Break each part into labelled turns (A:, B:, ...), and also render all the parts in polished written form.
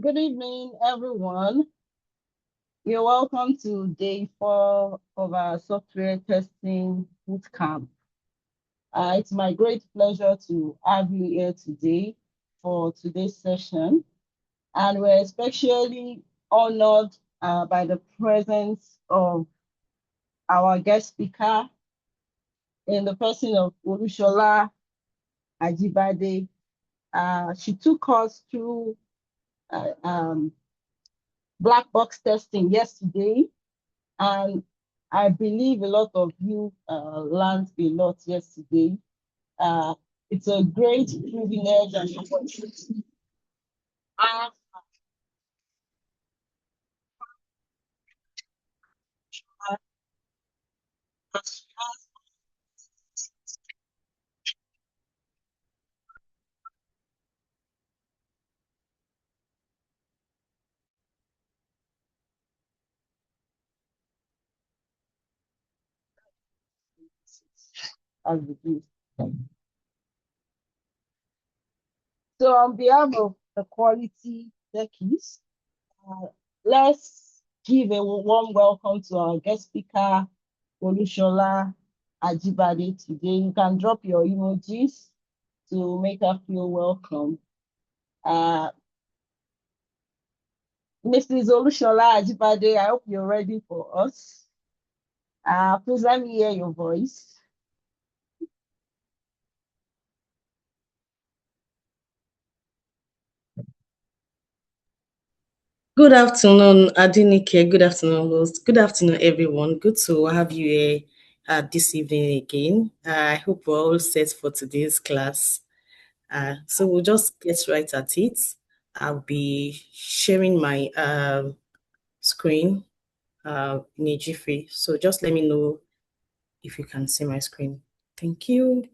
A: Good evening, everyone. You're welcome to day 4 of our software testing bootcamp. It's my great pleasure to have you here today for today's session. And we're especially honored by the presence of our guest speaker in the person of Olusola Ajibade. She took us through uh, um, black box testing yesterday. And I believe a lot of you learned a lot yesterday. Uh, it's a great privilege and opportunity. Uh, as the gift. So on behalf of the Quality Techies, uh, let's give a warm welcome to our guest speaker, Olusola Ajibade today. You can drop your emojis to make her feel welcome. Uh, Mrs. Olusola Ajibade, I hope you're ready for us. Please let me hear your voice.
B: Good afternoon, Adinike. Good afternoon, host. Good afternoon, everyone. Good to have you here this evening again. I hope we're all set for today's class. So we'll just get right at it. I'll be sharing my screen in a jiffy. So just let me know if you can see my screen. Thank you.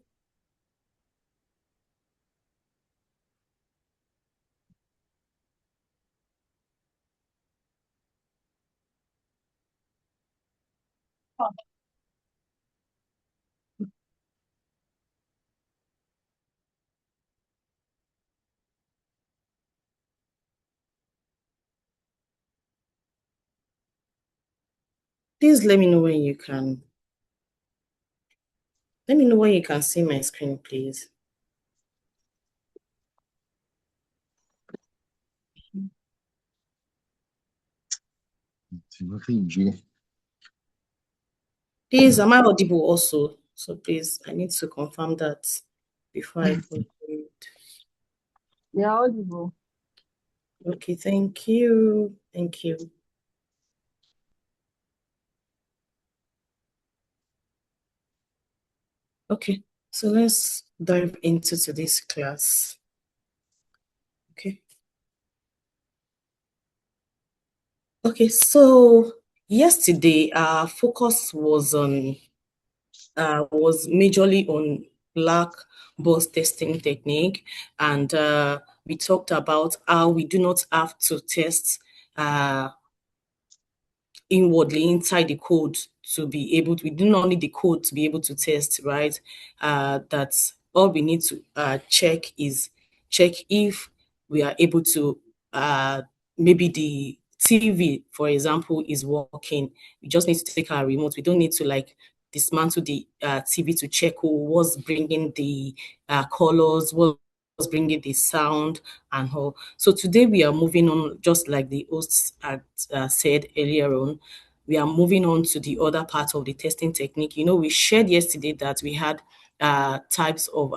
B: Please let me know when you can. Let me know when you can see my screen, please. Please, am I audible also? So please, I need to confirm that before I conclude.
A: Yeah, audible.
B: Okay, thank you. Thank you. Okay, so let's dive into today's class. Okay. Okay, so yesterday our focus was majorly on black box testing technique, and we talked about how we do not have to test uh, inwardly inside the code to be able to, we do not need the code to be able to test, right? That all we need to check if we are able to, maybe the TV, for example, is working. We just need to take our remote. We don't need to like dismantle the TV to check what's bringing the colors, what's bringing the sound and all. So today we are moving on, just like the hosts had said earlier on, we are moving on to the other part of the testing technique. You know, we shared yesterday that we had types of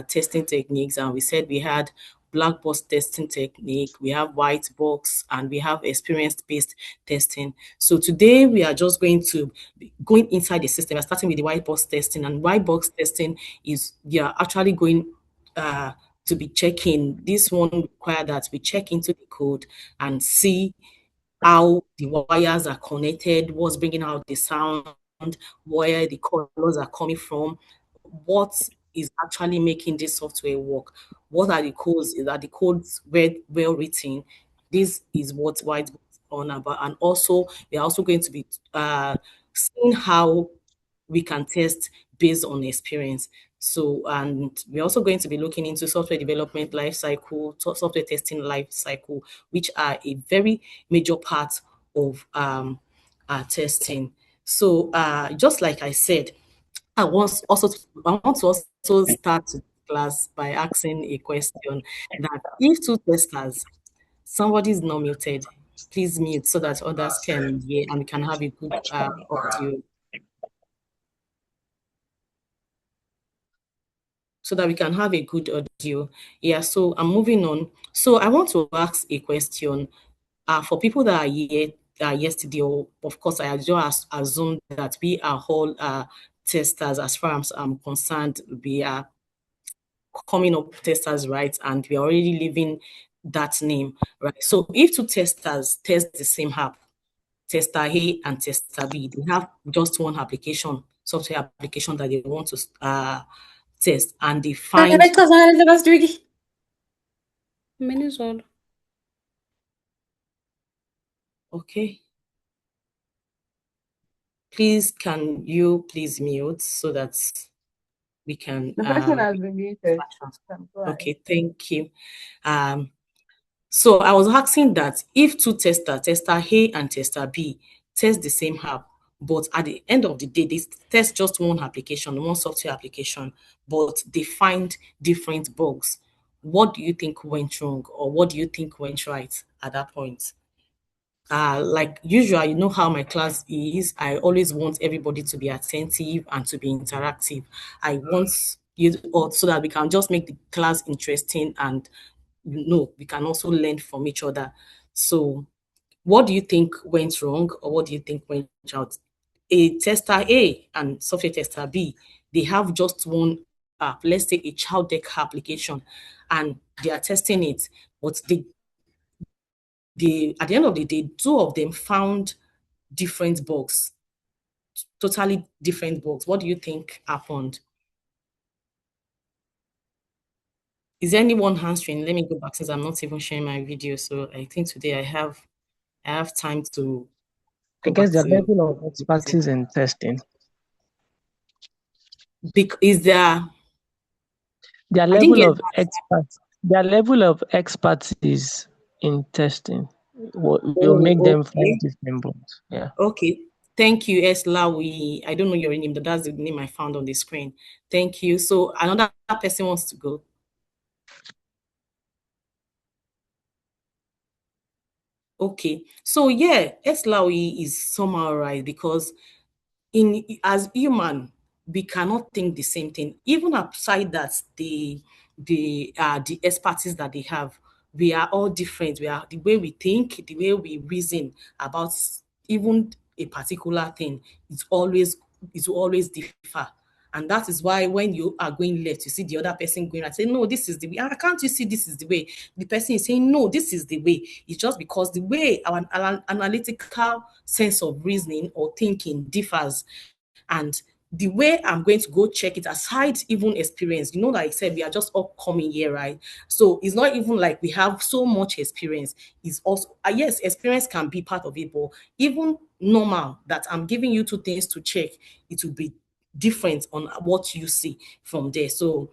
B: testing techniques, and we said we had black box testing technique, we have white box, and we have experience-based testing. So today we are just going to be going inside the system. We're starting with the white box testing, and white box testing is we are actually going uh, to be checking. This one require that we check into the code and see how the wires are connected, what's bringing out the sound, where the colors are coming from, what is actually making this software work, what are the codes, are the codes well written. This is what whiteboard is on about. And also, we are also going to be seeing how we can test based on experience. So, and we're also going to be looking into software development life cycle, software testing life cycle, which are a very major part of testing. So, just like I said, I want to also start the class by asking a question that if two testers, somebody is not muted, please mute so that others can hear and we can have a good audio. So that we can have a good audio. Yeah, so I'm moving on. So I want to ask a question. For people that are here yesterday, or of course, I just assume that we are all testers as far as I'm concerned. We are coming up testers, right? And we are already living that name, right? So if two testers test the same app, tester A and tester B, they have just one application, software application that they want to test, and they find, okay, please can you please mute so that we can
A: The person has been muted.
B: okay, thank you. So I was asking that if two tester A and tester B, test the same app, but at the end of the day, they test just one application, one software application, but they find different bugs. What do you think went wrong, or what do you think went right at that point? Like usual, you know how my class is. I always want everybody to be attentive and to be interactive. I want you or so that we can just make the class interesting, and we can also learn from each other. So what do you think went wrong, or what do you think went out? A tester A and software tester B, they have just one app, let's say a child deck application, and they are testing it, but they at the end of the day, two of them found different bugs, totally different bugs. What do you think happened? Is there anyone answering? Let me go back since I'm not even sharing my video. So I think today I have time to
C: I
B: go
C: guess
B: back
C: their
B: to
C: level of expertise in testing.
B: is there
C: Their
B: I didn't
C: level
B: get
C: of their level of expertise in testing will make them find
B: okay.
C: different bugs. Yeah.
B: Okay. Thank you, Eslawi. I don't know your name, but that's the name I found on the screen. Thank you. So another person wants to go. Okay. So yeah, Eslawi is somehow right because in as human we cannot think the same thing even outside that the expertise that they have. We are all different. We are the way we think, the way we reason about even a particular thing is always differ. And that is why when you are going left, you see the other person going right. Say, no, this is the way. Ah, can't you see this is the way? The person is saying, no, this is the way. It's just because the way our analytical sense of reasoning or thinking differs. And the way I'm going to go check it, aside even experience, like I said, we are just all coming here, right? So it's not even like we have so much experience. It's also, yes, experience can be part of it, but even normal that I'm giving you two things to check, it will be different on what you see from there. So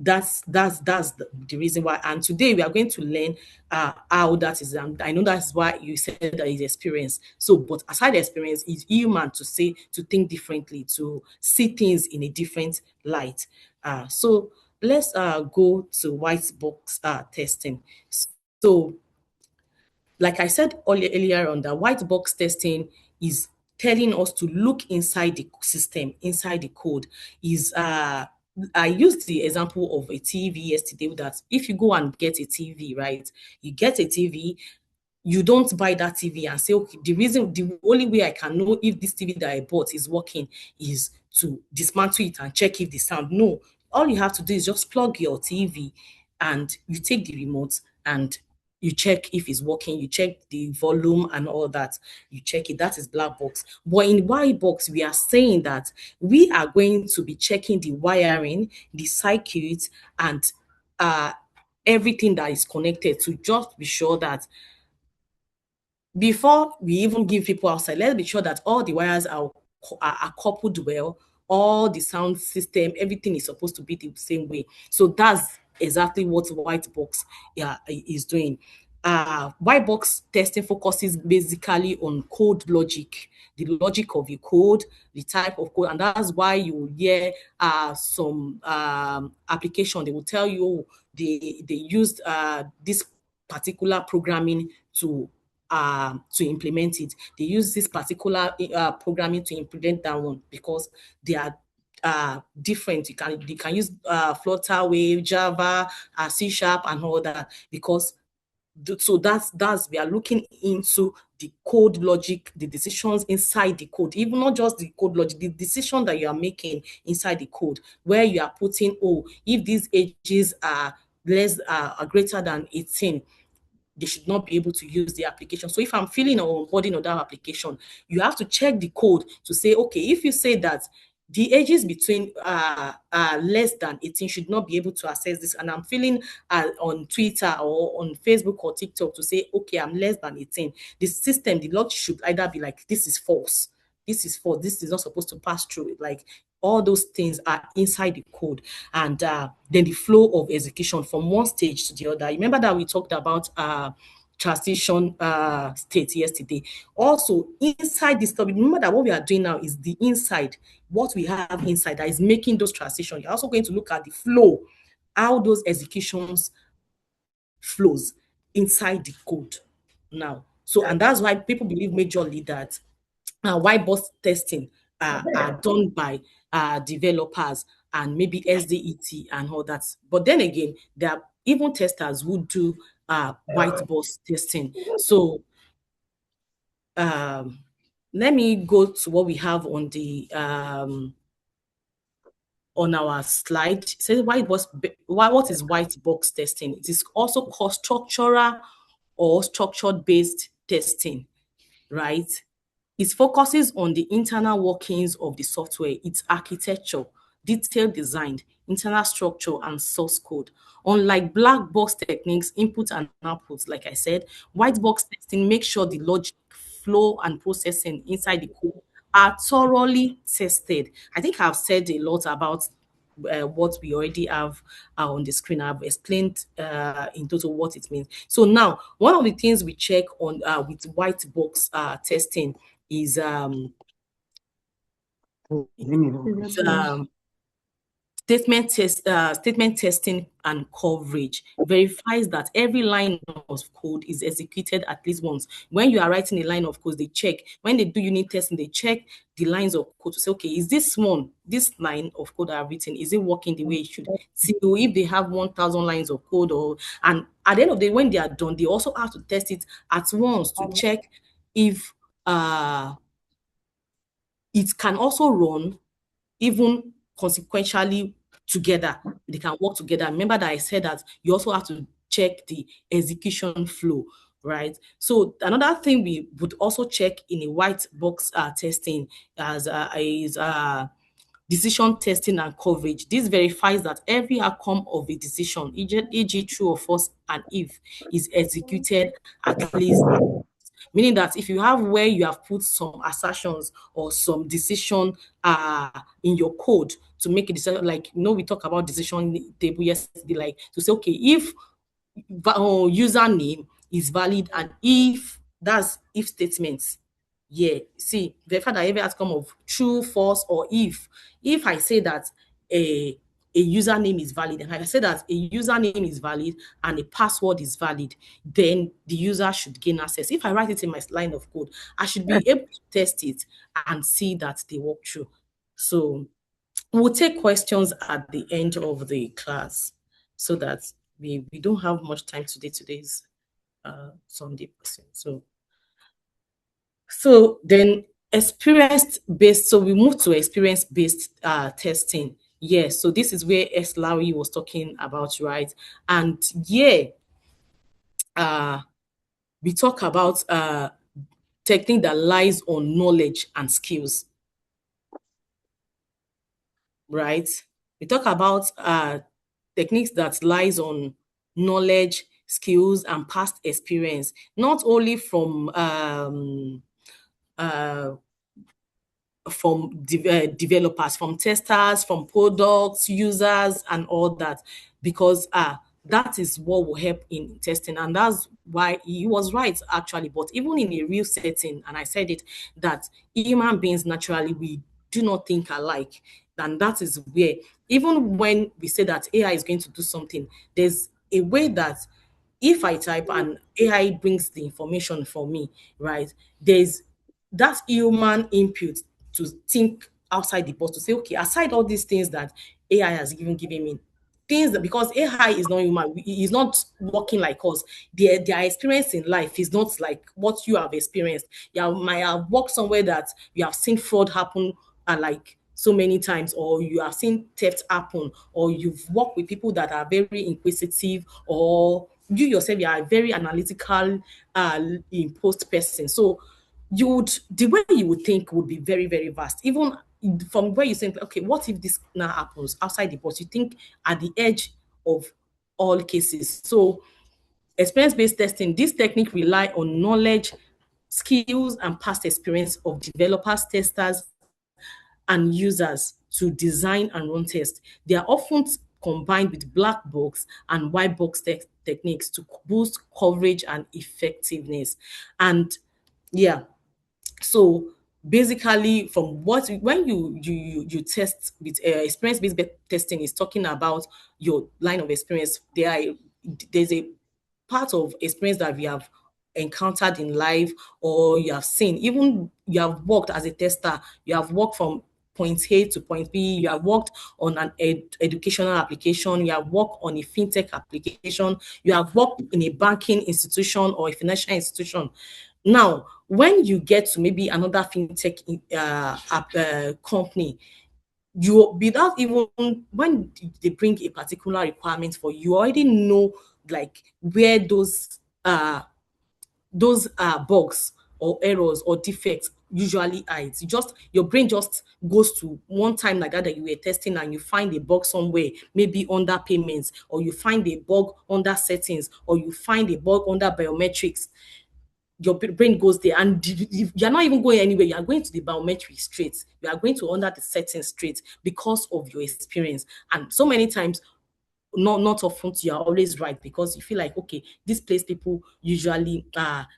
B: that's the reason why. And today we are going to learn how that is. I know that's why you said that is experience. So, but aside experience, is human to say to think differently, to see things in a different light. So let's go to white box testing. So like I said earlier on, that white box testing is telling us to look inside the system, inside the code. Is I used the example of a TV yesterday that if you go and get a TV, right? You get a TV, you don't buy that TV and say, okay, the only way I can know if this TV that I bought is working is to dismantle it and check if the sound. No, all you have to do is just plug your TV and you take the remote and you check if it's working, you check the volume and all that, you check it. That is black box. But in white box, we are saying that we are going to be checking the wiring, the circuits, and uh, everything that is connected to just be sure that before we even give people outside, let's be sure that all the wires are coupled well, all the sound system, everything is supposed to be the same way. So that's exactly what white box is doing. White box testing focuses basically on code logic, the logic of your code, the type of code, and that's why you hear some application, they will tell you, oh, they used this particular programming to implement it. They use this particular programming to implement that one because they are different. They can use Flutter, Wave, Java, C Sharp, and all that, because so that's we are looking into the code logic, the decisions inside the code, even not just the code logic, the decision that you are making inside the code, where you are putting, oh, if these ages are are greater than 18, they should not be able to use the application. So if I'm filling or onboarding on that application, you have to check the code to say, okay, if you say that the ages between less than 18 should not be able to access this, and I'm filling on Twitter or on Facebook or TikTok to say, okay, I'm less than 18, the system, the log should either be like, this is false, this is false, this is not supposed to pass through it. Like, all those things are inside the code. And then the flow of execution from one stage to the other. Remember that we talked about transition state yesterday. Also, inside this topic, remember that what we are doing now is the inside, what we have inside that is making those transitions. You're also going to look at the flow, how those executions flows inside the code now. So, and that's why people believe majorly that white box testing are done by developers and maybe SDET and all that. But then again, there are even testers who do white box testing. So let me go to what we have on the on our slide. It says what is white box testing? It is also called structural or structured based testing, right? It focuses on the internal workings of the software, its architecture, detailed design, internal structure, and source code. Unlike black box techniques, input and outputs, like I said, white box testing makes sure the logic, flow, and processing inside the code are thoroughly tested. I think I've said a lot about what we already have on the screen. I've explained in total what it means. So now, one of the things we check on with white box testing is statement testing and coverage. Verifies that every line of code is executed at least once. When you are writing a line of code, they check. When they do unit testing, they check the lines of code to say, okay, is this line of code I've written, is it working the way it should? See, if they have 1,000 lines of code, and at the end of the day, when they are done, they also have to test it at once to check if it can also run even consequentially together. They can work together. Remember that I said that you also have to check the execution flow, right? So another thing we would also check in a white box testing is decision testing and coverage. This verifies that every outcome of a decision, e.g. true or false and if, is executed at least. Meaning that if you have where you have put some assertions or some decision in your code to make a decision, like, we talk about decision table yesterday, like to say, okay, if username is valid and if that's if statements, see, verify that every outcome of true, false, or if I say that a username is valid, and I say that a username is valid and a password is valid, then the user should gain access. If I write it in my line of code, I should be able to test it and see that they work through. So we'll take questions at the end of the class so that we don't have much time today. Today's Sunday. So then experience-based, so we move to experience-based testing. Yes, so this is where S. Lowry was talking about, right? And we talk about technique that lies on knowledge and skills, right? We talk about techniques that lies on knowledge, skills, and past experience, not only from developers, from testers, from products, users, and all that, because that is what will help in testing. And that's why he was right, actually. But even in a real setting, and I said it, that human beings naturally, we do not think alike. And that is where, even when we say that AI is going to do something, there's a way that if I type and AI brings the information for me, right, there's that human input to think outside the box, to say, okay, aside all these things that AI has given me, things that, because AI is not human, is not working like us. Their experience in life is not like what you have experienced. You might have worked somewhere that you have seen fraud happen, like so many times, or you have seen theft happen, or you've worked with people that are very inquisitive, or you yourself, you are a very analytical, imposed person. So the way you would think would be very, very vast. Even from where you think, okay, what if this now happens outside the box? You think at the edge of all cases. So experience-based testing, this technique rely on knowledge, skills, and past experience of developers, testers, and users to design and run tests. They are often combined with black box and white box techniques to boost coverage and effectiveness. And yeah, so basically, from what when you test with experience-based testing, is talking about your line of experience. There's a part of experience that we have encountered in life, or you have seen, even you have worked as a tester, you have worked from point A to point B, you have worked on an educational application, you have worked on a fintech application, you have worked in a banking institution or a financial institution. Now, when you get to maybe another fintech company, you, without even, when they bring a particular requirement for you, you already know like where those bugs or errors or defects usually hides. Your brain just goes to one time like that you were testing, and you find a bug somewhere, maybe under payments, or you find a bug under settings, or you find a bug under biometrics. Your brain goes there, and you're not even going anywhere. You are going to the biometric straight. You are going to under the settings straight because of your experience. And so many times, not often, you are always right, because you feel like, okay, this place people usually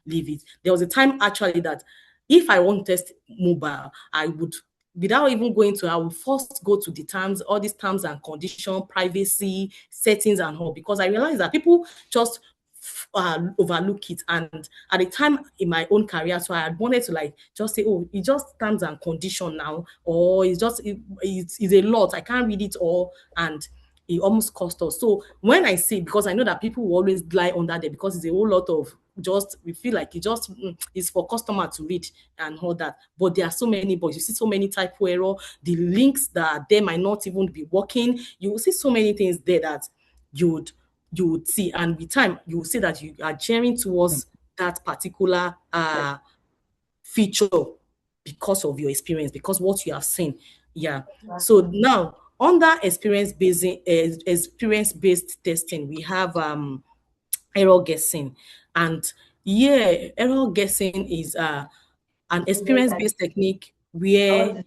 B: leave it. There was a time actually that if I want to test mobile, I would, without even going to, I would first go to the terms, all these terms and condition, privacy settings and all, because I realized that people just overlook it. And at the time in my own career, so I had wanted to like just say, oh, it's just terms and condition now, or it's a lot, I can't read it all, and it almost cost us. So when I see, because I know that people will always lie under there, because it's a whole lot of, just we feel like it just is for customer to read and all that. But there are so many bugs. You see so many typo error. The links that are there might not even be working. You will see so many things there that you would you would see, and with time you will see that you are gearing towards that particular feature because of your experience, because what you have seen. Yeah. So now, under experience-based testing, we have error guessing. And yeah, error guessing is an experience-based technique where,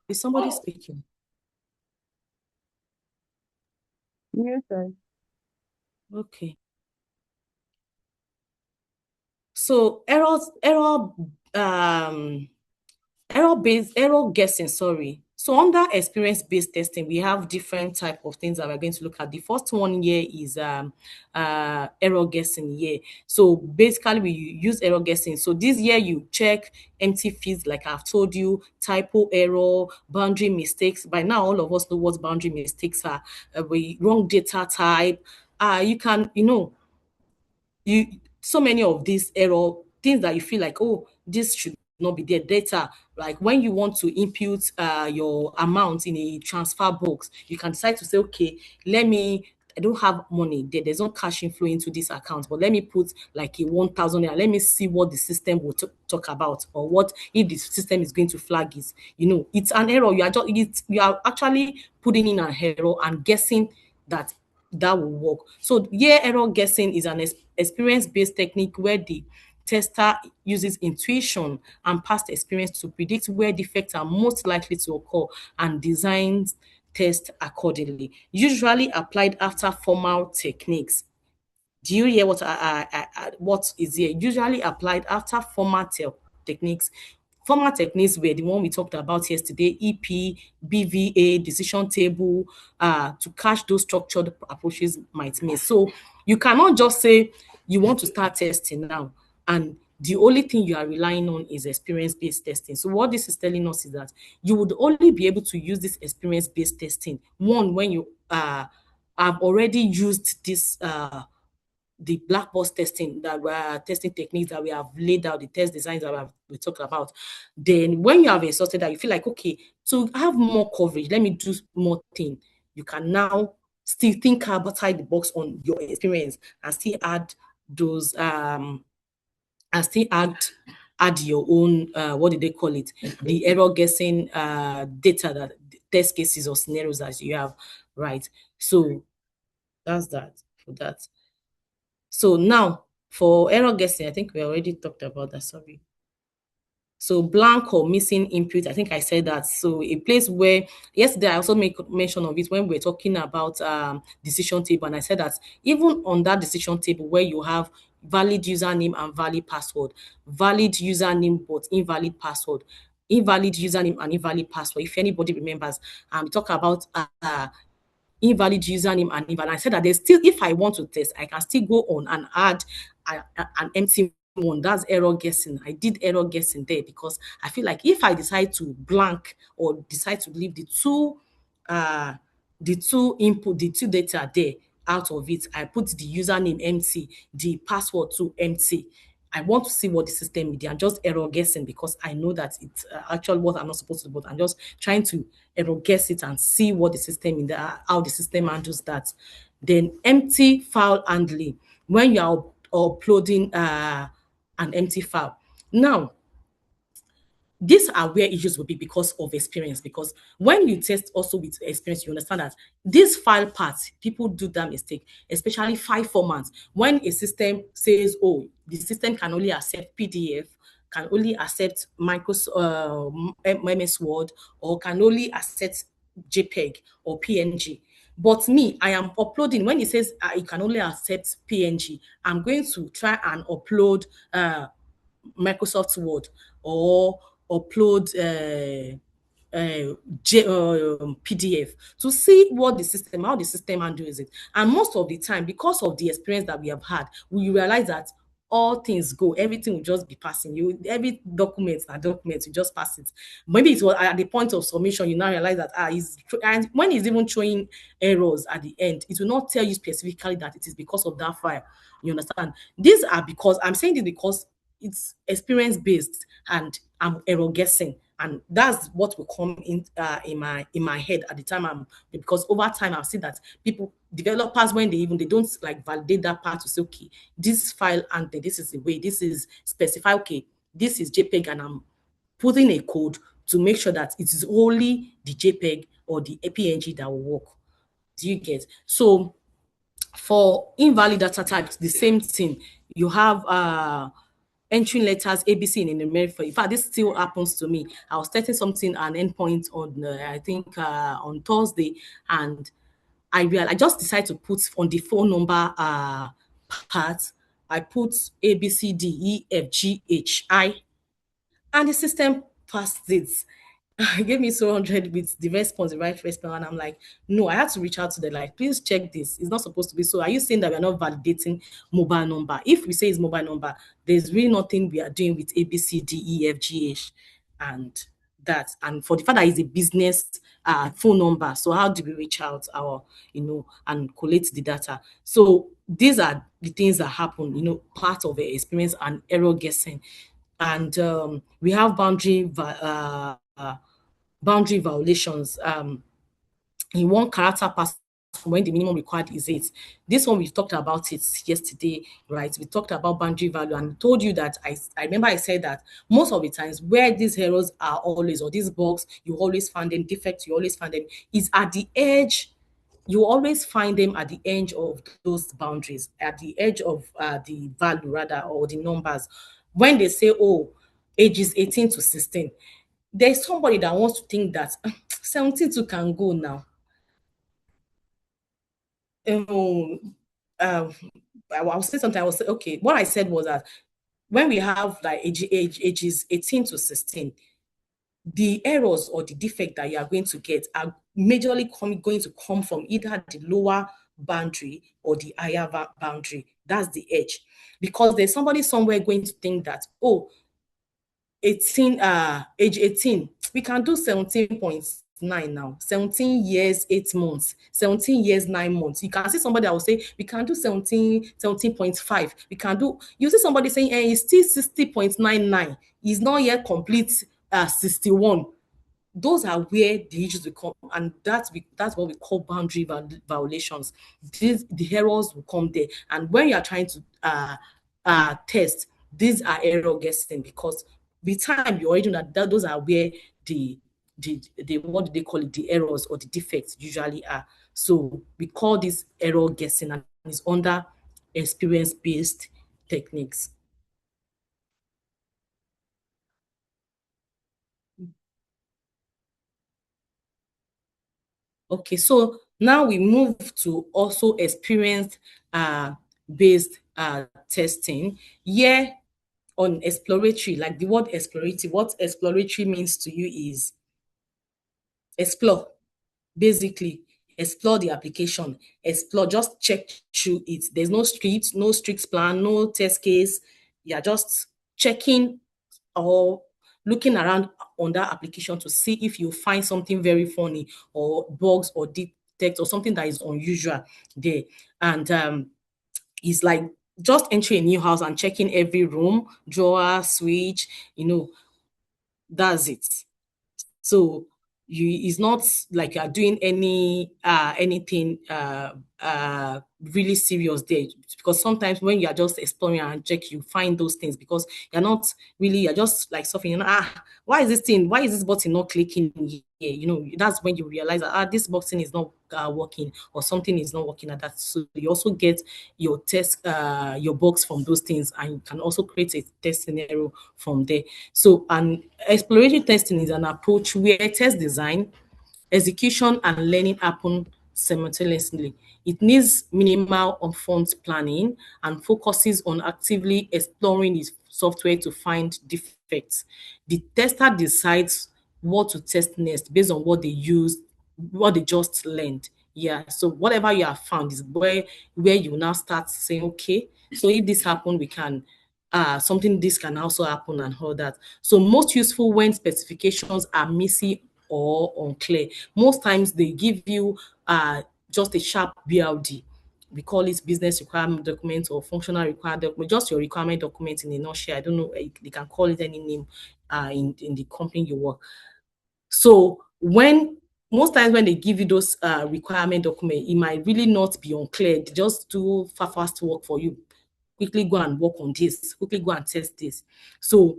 B: is somebody speaking?
A: Yes, sir.
B: Okay. So error guessing, sorry. So under experience-based testing, we have different type of things that we're going to look at. The first one here is error guessing here. So basically we use error guessing. So this year you check empty fields, like I've told you, typo error, boundary mistakes. By now all of us know what boundary mistakes are. We wrong data type. You can, you so many of these error things that you feel like, oh, this should not be there. Data, like when you want to input your amount in a transfer box, you can decide to say, okay, I don't have money there. There's no cash inflow into this account, but let me put like a 1,000 naira. Let me see what the system will talk about, or what if the system is going to flag it. It's an error. You are actually putting in an error and guessing that will work. So yeah, error guessing is an experience-based technique where the tester uses intuition and past experience to predict where defects are most likely to occur and designs test accordingly, usually applied after formal techniques. Do you hear what is here? Usually applied after formal techniques. Formal techniques were the one we talked about yesterday: EP, BVA, decision table, to catch those structured approaches might miss. So you cannot just say you want to start testing now and the only thing you are relying on is experience-based testing. So what this is telling us is that you would only be able to use this experience-based testing, one, when you have already used this the black box testing that were testing techniques that we have laid out, the test designs that we talked about. Then when you have exhausted that, you feel like, okay, to have more coverage, let me do more thing. You can now still think outside the box on your experience and still add those and still add your own what did they call it, the error guessing data, that test cases or scenarios as you have, right? So that's that for that. So now for error guessing, I think we already talked about that. Sorry. So blank or missing input, I think I said that. So a place where, yesterday I also make mention of it when we're talking about decision table. And I said that even on that decision table where you have valid username and valid password, valid username but invalid password, invalid username and invalid password. If anybody remembers, talk about invalid username and invalid. I said that there's still, if I want to test, I can still go on and add an empty one. That's error guessing. I did error guessing there because I feel like if I decide to blank or decide to leave the two input, the two data there out of it, I put the username empty, the password to empty. I want to see what the system did. I'm just error guessing because I know that it's actually what I'm not supposed to do, but I'm just trying to error guess it and see what the system in there, how the system handles that. Then empty file handling, when you are uploading an empty file. Now, these are where issues will be because of experience. Because when you test also with experience, you understand that this file part, people do that mistake, especially file formats. When a system says, oh, the system can only accept PDF, can only accept Microsoft MS Word, or can only accept JPEG or PNG. But me, I am uploading, when it says it can only accept PNG, I'm going to try and upload Microsoft Word or upload PDF to see what the system, how the system handles it. And most of the time, because of the experience that we have had, we realize that all things go, everything will just be passing. You, every document, you just pass it. Maybe it was at the point of submission, you now realize that and when it's even showing errors at the end, it will not tell you specifically that it is because of that file. You understand? These are because I'm saying this because it's experience based and I'm error guessing, and that's what will come in my head at the time. Because over time I've seen that people, developers, when they don't like validate that part to say, okay, this file and this is the way, this is specify, okay, this is JPEG, and I'm putting a code to make sure that it is only the JPEG or the PNG that will work. Do you get? So for invalid data types, the same thing. You have entering letters ABC in the numeric. In fact, this still happens to me. I was testing something, an endpoint on I think on Thursday, and I just decided to put on the phone number part. I put ABCDEFGHI, and the system passed it. It gave me 200 with the response, the right response. And I'm like, no, I had to reach out to them, like, please check this. It's not supposed to be. So are you saying that we're not validating mobile number? If we say it's mobile number, there's really nothing we are doing with ABCDEFGH and that. And for the fact that it's a business phone number, so how do we reach out and collect the data? So these are the things that happen, part of the experience and error guessing. And we have boundary violations. In one character pass when the minimum required is 8. This one, we talked about it yesterday, right? We talked about boundary value and told you that I remember I said that most of the times where these errors are always, or these bugs, you always find them, defects, you always find them, is at the edge you always find them at the edge of those boundaries, at the edge of the value rather, or the numbers. When they say, oh, age is 18 to 16, there's somebody that wants to think that 17 to can go now. Um, I was saying something. I was saying, okay, what I said was that when we have like ages 18 to 16, the errors or the defect that you are going to get are majorly going to come from either the lower boundary or the higher boundary. That's the edge. Because there's somebody somewhere going to think that, oh, 18, age 18, we can do 17.9 now, 17 years, 8 months, 17 years, 9 months. You can see somebody that will say, we can do 17.5. We can do, you see somebody saying, it's still 60.99. It's not yet complete 61. Those are where the issues will come, and that's what we call boundary violations. The errors will come there, and when you are trying to test, these are error guessing, because the time you already know that those are where the what do they call it, the errors or the defects usually are. So we call this error guessing, and it's under experience-based techniques. Okay, so now we move to also experience based testing. Here on exploratory, like the word exploratory, what exploratory means to you is explore, basically explore the application, explore, just check through it. There's no strict plan, no test case. You're just checking or looking around on that application to see if you find something very funny or bugs or defects or something that is unusual there. And it's like just entering a new house and checking every room, drawer, switch, that's it. So it's not like you are doing anything really serious there, because sometimes when you are just exploring and check, you find those things because you're just like something, why is this button not clicking here? That's when you realize that this button is not working, or something is not working at that. So you also get your test your bugs from those things, and you can also create a test scenario from there. So an exploratory testing is an approach where test design, execution, and learning happen simultaneously. It needs minimal upfront planning and focuses on actively exploring the software to find defects. The tester decides what to test next based on what they just learned. Yeah, so whatever you have found is where you now start saying, okay, so if this happened, we can something this can also happen and all that. So most useful when specifications are messy or unclear. Most times they give you just a sharp BLD. We call it business requirement document or functional requirement document, just your requirement document in a nutshell. I don't know, they can call it any name in the company you work. So most times when they give you those requirement document, it might really not be unclear. They just do fast work for you. Quickly go and work on this. Quickly go and test this. So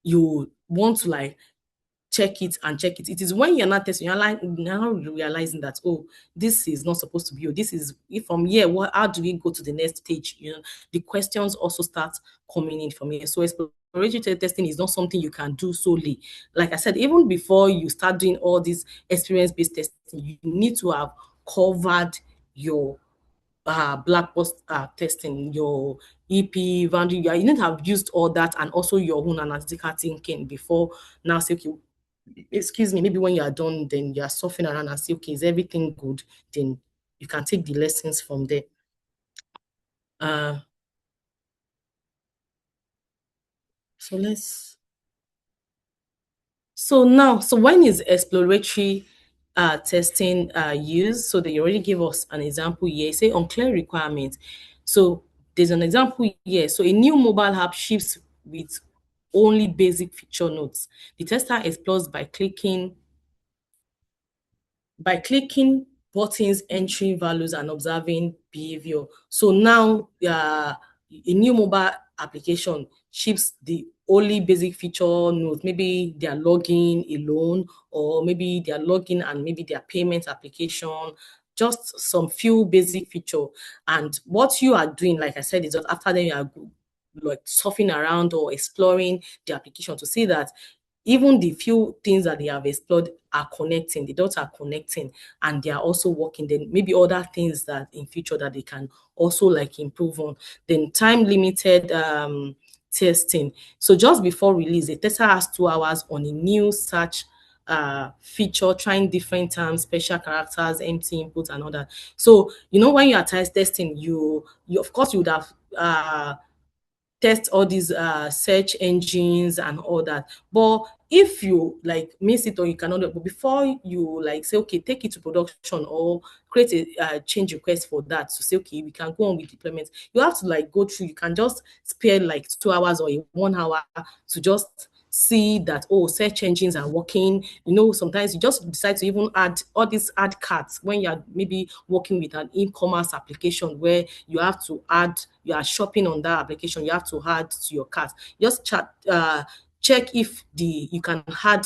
B: you want to like check it and check it. It is when you're not testing, you're like now realizing that, oh, this is not supposed to be, this is from here, how do we go to the next stage? The questions also start coming in from here. So exploratory testing is not something you can do solely. Like I said, even before you start doing all this experience-based testing, you need to have covered your black box testing, your EP, boundary. You need to have used all that, and also your own analytical thinking before now say, okay, excuse me, maybe when you are done, then you are surfing around and say, okay, is everything good? Then you can take the lessons from there. So when is exploratory testing used? So they already gave us an example here. Say unclear requirements. So there's an example here. So a new mobile app ships with only basic feature notes. The tester explores by clicking buttons, entering values, and observing behavior. So now a new mobile application ships the only basic feature note. Maybe they are logging alone, or maybe they are logging and maybe their payment application just some few basic feature. And what you are doing, like I said, is just after then you are like surfing around or exploring the application to see that even the few things that they have explored are connecting, the dots are connecting, and they are also working. Then maybe other things that in future that they can also like improve on. Then time limited testing. So just before release, the tester has 2 hours on a new search feature, trying different terms, special characters, empty input, and all that. So when you are testing, you of course you would have test all these search engines and all that. But if you like miss it or you cannot, but before you like say, okay, take it to production or create a change request for that to say, okay, we can go on with deployment, you have to like go through. You can just spare like 2 hours or 1 hour to just see that, oh, search engines are working. Sometimes you just decide to even add all these ad cards when you're maybe working with an e-commerce application where you are shopping on that application, you have to add to your cart. Just check if you can add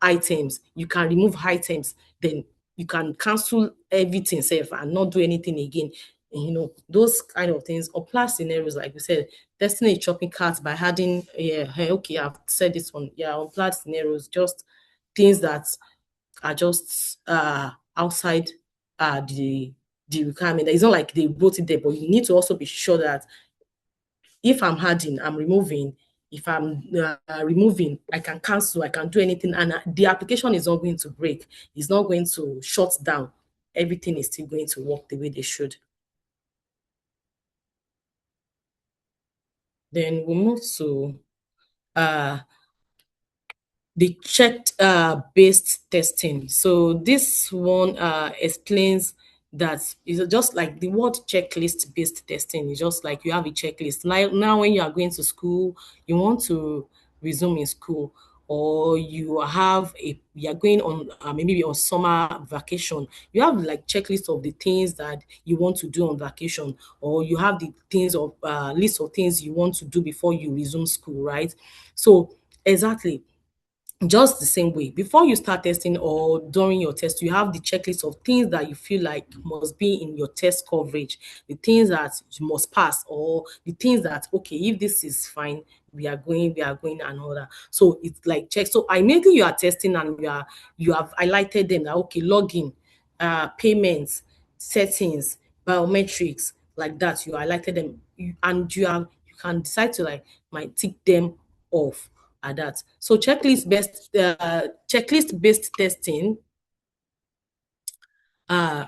B: items, you can remove items, then you can cancel everything safe and not do anything again. And, those kind of things. Or plus scenarios, like we said, testing a shopping cart by adding, yeah, hey, okay, I've said this one. Yeah, on plus scenarios, just things that are just outside the requirement. It's not like they wrote it there, but you need to also be sure that if I'm adding, I'm removing. If I'm removing, I can cancel, I can do anything, and the application is not going to break. It's not going to shut down. Everything is still going to work the way they should. Then we move to the checked based testing. So this one explains that it's just like the word checklist based testing. It's just like you have a checklist. Now when you are going to school, you want to resume in school, or you are going on maybe on summer vacation. You have like checklist of the things that you want to do on vacation, or you have the things of list of things you want to do before you resume school, right? So exactly, just the same way, before you start testing or during your test, you have the checklist of things that you feel like must be in your test coverage, the things that you must pass, or the things that, okay, if this is fine, we are going and all that. So it's like check. So immediately you are testing and you have highlighted them that, okay, login, payments, settings, biometrics, like that. You highlighted them, and you can decide to like might tick them off at that. So checklist based testing, uh,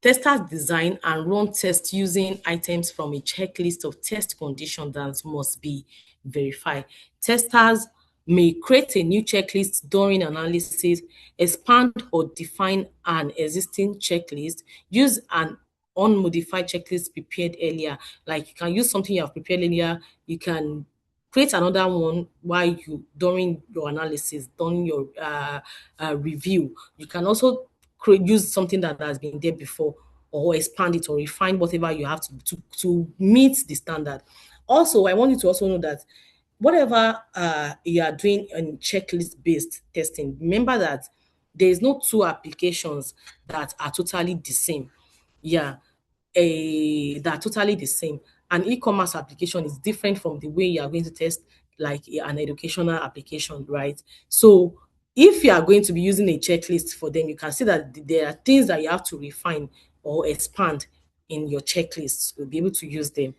B: testers design and run tests using items from a checklist of test conditions that must be verified. Testers may create a new checklist during analysis, expand or define an existing checklist, use an unmodified checklist prepared earlier. Like you can use something you have prepared earlier, you can create another one while you during your analysis, during your review. You can also use something that has been there before, or expand it or refine whatever you have to meet the standard. Also, I want you to also know that whatever you are doing in checklist based testing, remember that there is no two applications that are totally the same. Yeah, that are totally the same. An e-commerce application is different from the way you are going to test like an educational application, right? So if you are going to be using a checklist for them, you can see that there are things that you have to refine or expand in your checklist to be able to use them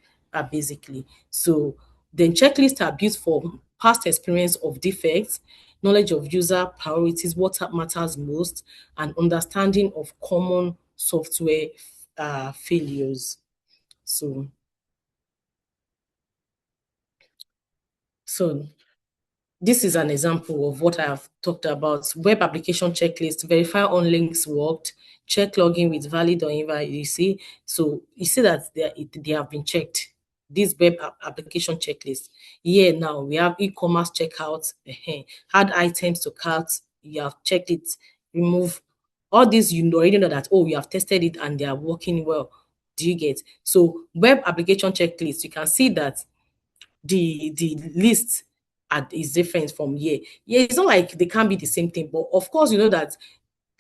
B: basically. So then checklists are built for past experience of defects, knowledge of user priorities, what matters most, and understanding of common software failures. So, so this is an example of what I have talked about. Web application checklist, verify on links worked, check login with valid or invalid. You see, so you see that they have been checked. This web application checklist. Here now we have e-commerce checkout, add items to cart. You have checked it, remove all these. You already know that, oh, you have tested it and they are working well. Do you get? So web application checklist, you can see that the list is different from here. Yeah, it's not like they can't be the same thing, but of course, you know that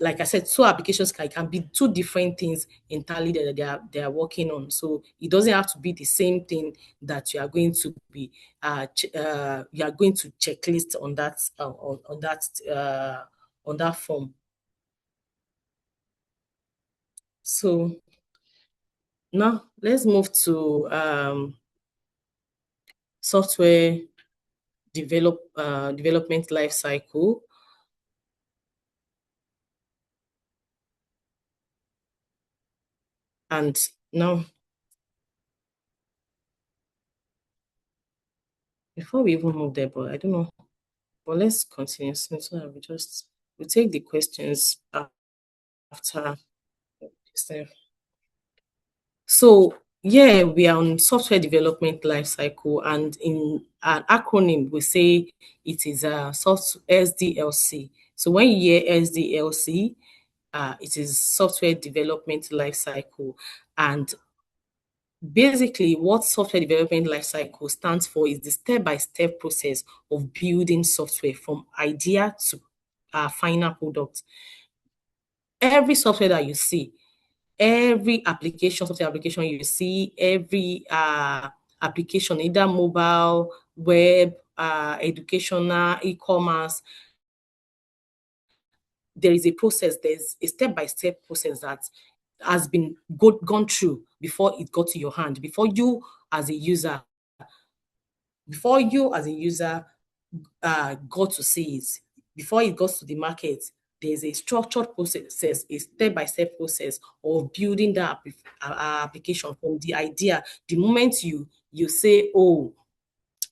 B: like I said, two applications can be two different things entirely that they are working on. So it doesn't have to be the same thing that you are going to be you are going to checklist on that form. So now let's move to software development life cycle. And now, before we even move there, but I don't know, but let's continue so that we take the questions after this. So yeah, we are on software development lifecycle, and in an acronym, we say it is a SDLC. So when you hear SDLC, it is software development lifecycle, and basically what software development lifecycle stands for is the step-by-step process of building software from idea to final product. Every software that you see, every software application you see, every application, either mobile, web, educational, e-commerce, there is a process, there's a step-by-step process that has been gone through before it got to your hand, before you as a user got to see it, before it goes to the market. There's a structured process, a step-by-step process of building that application from the idea. The moment you say, oh,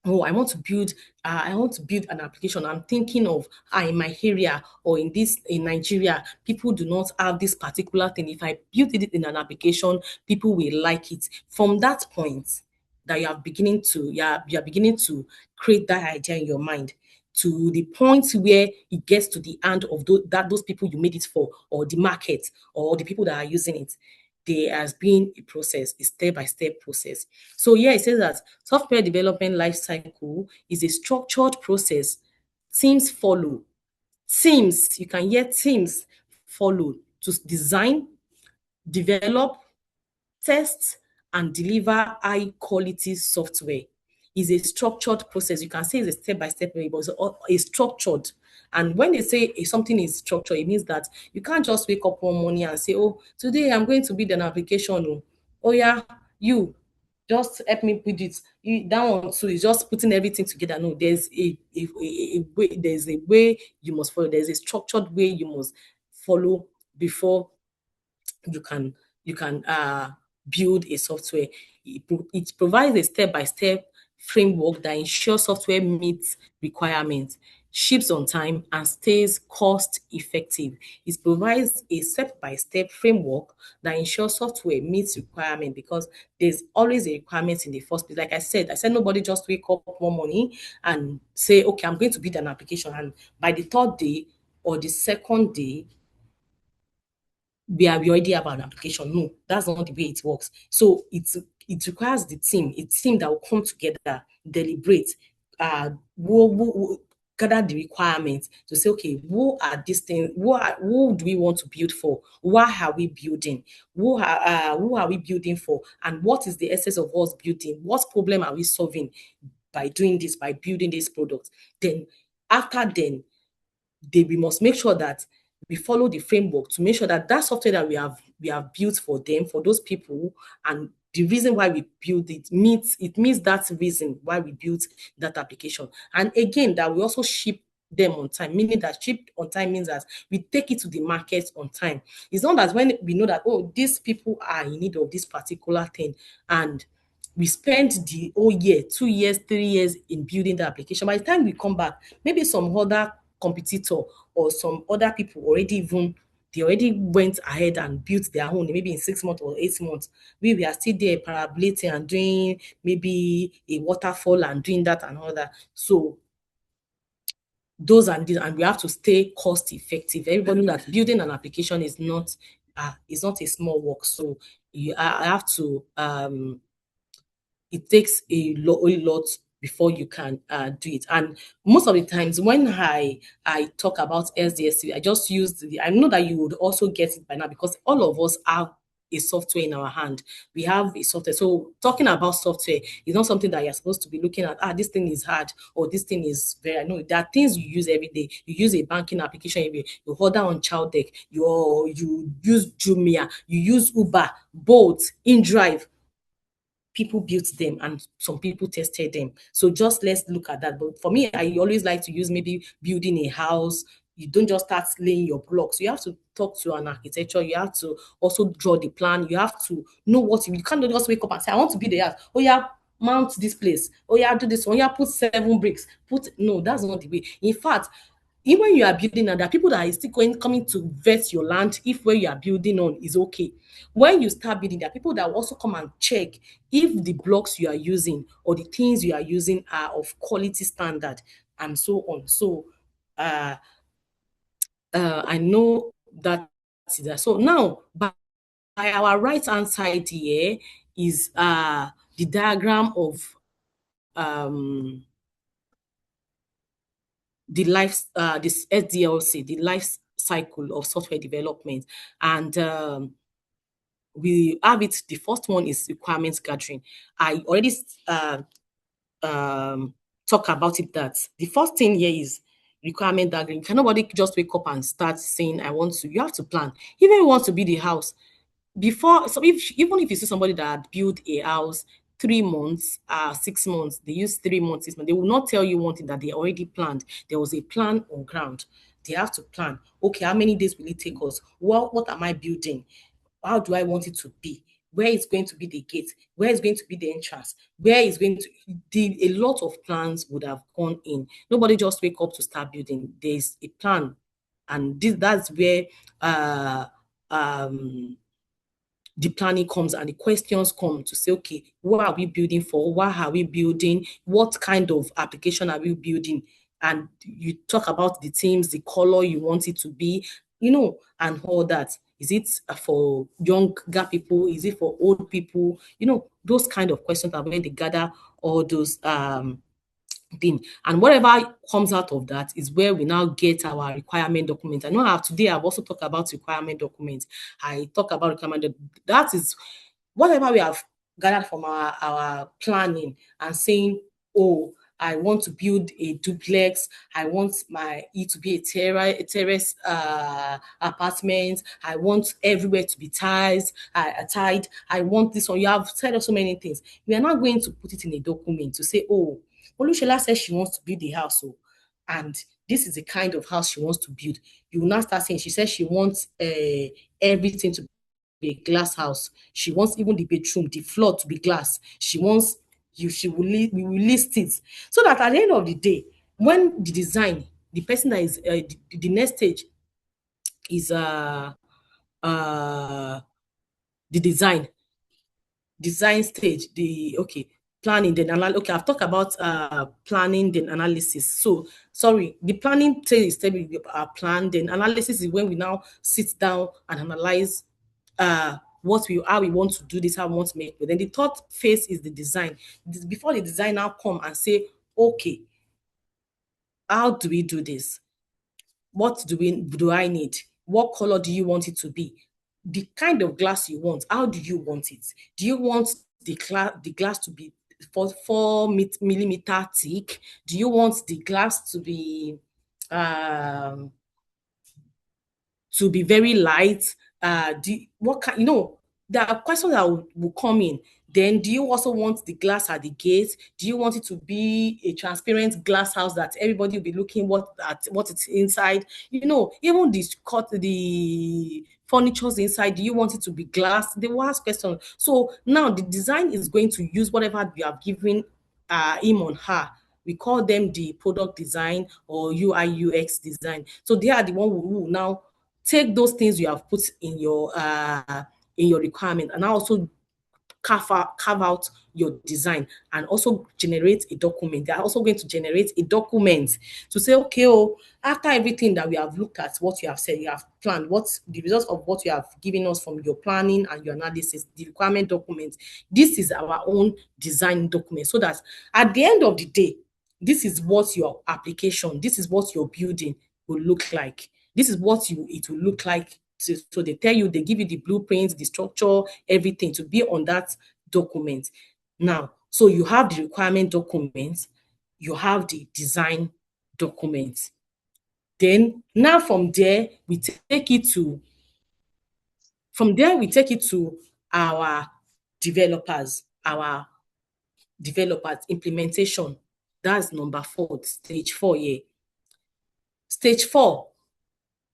B: I want to build an application. I'm thinking of in my area or in Nigeria, people do not have this particular thing. If I build it in an application, people will like it. From that point, that you are beginning to create that idea in your mind, to the point where it gets to the hand of those people you made it for, or the market, or the people that are using it. There has been a process, a step-by-step process. So yeah, it says that software development life cycle is a structured process. Teams follow. Teams, you can hear teams follow to design, develop, test, and deliver high quality software. Is a structured process. You can say it's a step-by-step way, but it's structured. And when they say something is structured, it means that you can't just wake up one morning and say, oh, today I'm going to build an application. Oh yeah, you just help me build it. That one too is just putting everything together. No, there's a way, there's a way you must follow. There's a structured way you must follow before you can build a software. It provides a step-by-step framework that ensures software meets requirements, ships on time, and stays cost effective. It provides a step-by-step framework that ensures software meets requirement, because there's always a requirement in the first place. Like I said nobody just wake up one morning and say, okay, I'm going to build an application, and by the third day or the second day we already have an application. No, that's not the way it works. So it requires a team that will come together, deliberate, who gather the requirements to say, okay, who are these things? Who do we want to build for? Why are we building? Who are we building for? And what is the essence of us building? What problem are we solving by doing this, by building this product? Then after we must make sure that we follow the framework to make sure that software that we have built for them, for those people, and the reason why we build it meets that reason why we built that application. And again, that we also ship them on time, meaning that ship on time means that we take it to the market on time. It's not that when we know that, oh, these people are in need of this particular thing, and we spent the whole year, 2 years, 3 years in building the application. By the time we come back, maybe some other competitor or some other people they already went ahead and built their own, maybe in 6 months or 8 months. We are still there parabolating and doing maybe a waterfall and doing that and all that. So those and these, and we have to stay cost effective. Everybody knows that building an application is not a small work. So I have to it takes a lot before you can do it. And most of the times when I talk about SDSC, I just use I know that you would also get it by now because all of us have a software in our hand. We have a software. So talking about software is not something that you're supposed to be looking at. This thing is hard or this thing is very. No, there are things you use every day. You use a banking application every day. You order on Child Deck. You use Jumia. You use Uber, Bolt, InDrive. People built them and some people tested them. So just let's look at that. But for me, I always like to use maybe building a house. You don't just start laying your blocks. You have to talk to an architecture. You have to also draw the plan. You have to know what you can't just wake up and say, I want to build a house. Oh, yeah, mount this place. Oh, yeah, do this one. Oh, yeah, put 7 bricks. No, that's not the way. In fact, even when you are building and there are people that are still coming to vet your land if where you are building on is okay. When you start building, there are people that will also come and check if the blocks you are using or the things you are using are of quality standard and so on. So I know that is that. So now by our right hand side here is the diagram of the this SDLC, the life cycle of software development. And we have it. The first one is requirements gathering. I already talk about it that the first thing here is requirement gathering. Can nobody just wake up and start saying, I want to? You have to plan. Even if you want to build a house, before, so if even if you see somebody that built a house 3 months, 6 months, they use 3 months, 6 months, they will not tell you one thing that they already planned. There was a plan on ground. They have to plan. Okay, how many days will it take us? Well, what am I building? How do I want it to be? Where is going to be the gate? Where is going to be the entrance? Where is going to a lot of plans would have gone in. Nobody just wake up to start building. There's a plan, and that's where the planning comes and the questions come to say, okay, what are we building for? Why are we building? What kind of application are we building? And you talk about the themes, the color you want it to be, and all that. Is it for younger people? Is it for old people? Those kind of questions are when they gather all those thing. And whatever comes out of that is where we now get our requirement document. I know today I've also talked about requirement documents. I talk about requirement. That is whatever we have gathered from our planning and saying, oh, I want to build a duplex. I want it to be a terrace apartment. I want everywhere to be tied. I want this one. You have said of so many things. We are not going to put it in a document to say, oh, Olusola says she wants to build a house, and this is the kind of house she wants to build. You will not start saying she says she wants everything to be a glass house. She wants even the bedroom, the floor to be glass. She wants we will list it so that at the end of the day, when the design, the person that is the next stage is the design stage, planning, then okay, I've talked about planning, then analysis. So sorry, the planning stage is plan, then analysis is when we now sit down and analyze how we want to do this, how we want to make it. But then the third phase is the design. Before the designer come and say, okay, how do we do this? What do I need? What color do you want it to be? The kind of glass you want, how do you want it? Do you want the glass to be 4 millimeter thick? Do you want the glass to be very light? There are questions that will come in. Then, do you also want the glass at the gate? Do you want it to be a transparent glass house that everybody will be looking what it's inside? Even the furnitures inside, do you want it to be glass? They will ask questions. So now the design is going to use whatever we have given him on her. We call them the product design or UI UX design. So they are the one who will now take those things you have put in your requirement and also carve out your design and also generate a document. They are also going to generate a document to say, okay, oh, after everything that we have looked at, what you have said, you have planned, what's the results of what you have given us from your planning and your analysis, the requirement document. This is our own design document, so that at the end of the day, this is what your application, this is what your building will look like. This is what it will look like. So they tell you, they give you the blueprints, the structure, everything to be on that document. Now, so you have the requirement document, you have the design document. Then now from there, we take it to our developers implementation. That's number 4, stage 4 here. Stage 4,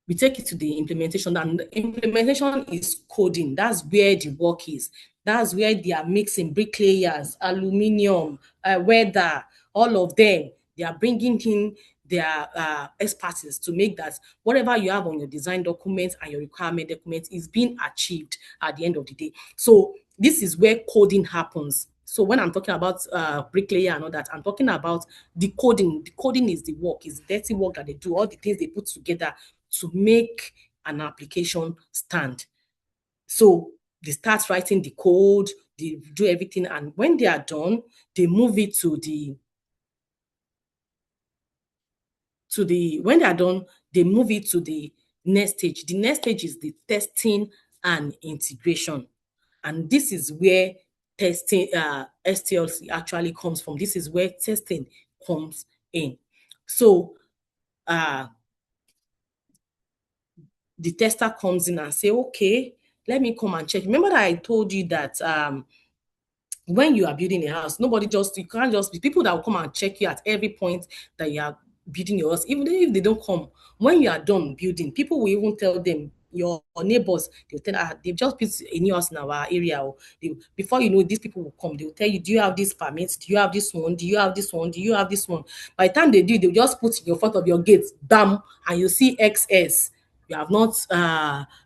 B: we take it to the implementation, and the implementation is coding. That's where the work is. That's where they are mixing bricklayers, aluminium, weather, all of them. They are bringing in their expertise to make that whatever you have on your design document and your requirement document is being achieved at the end of the day. So this is where coding happens. So when I'm talking about bricklayer and all that, I'm talking about the coding. The coding is the work, is the dirty work that they do, all the things they put together to make an application stand. So they start writing the code, they do everything, and when they are done, they move it when they are done, they move it to the next stage. The next stage is the testing and integration. And this is where testing, STLC actually comes from. This is where testing comes in. So the tester comes in and say, okay, let me come and check. Remember that I told you that when you are building a house, you can't just be people that will come and check you at every point that you are building your house. Even if they don't come, when you are done building, people will even tell them, your neighbors, they'll tell, they've just built a new house in our area. Or before you know, these people will come, they'll tell you, do you have this permit? Do you have this one? Do you have this one? Do you have this one? By the time they do, they'll just put in your front of your gate, bam, and you see XS. You have not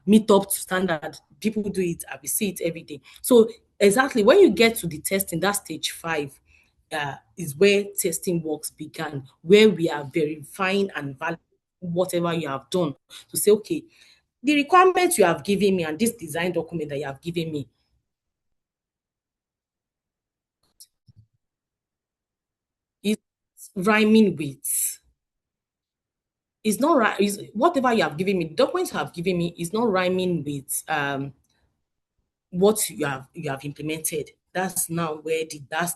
B: meet up to standard. People do it, I will see it every day. So exactly when you get to the testing, that stage 5 is where testing works began, where we are verifying and validating whatever you have done to say, okay, the requirements you have given me and this design document that you have given me is rhyming with. It's not right. Whatever you have given me, the documents you have given me is not rhyming with what you have implemented. That's now where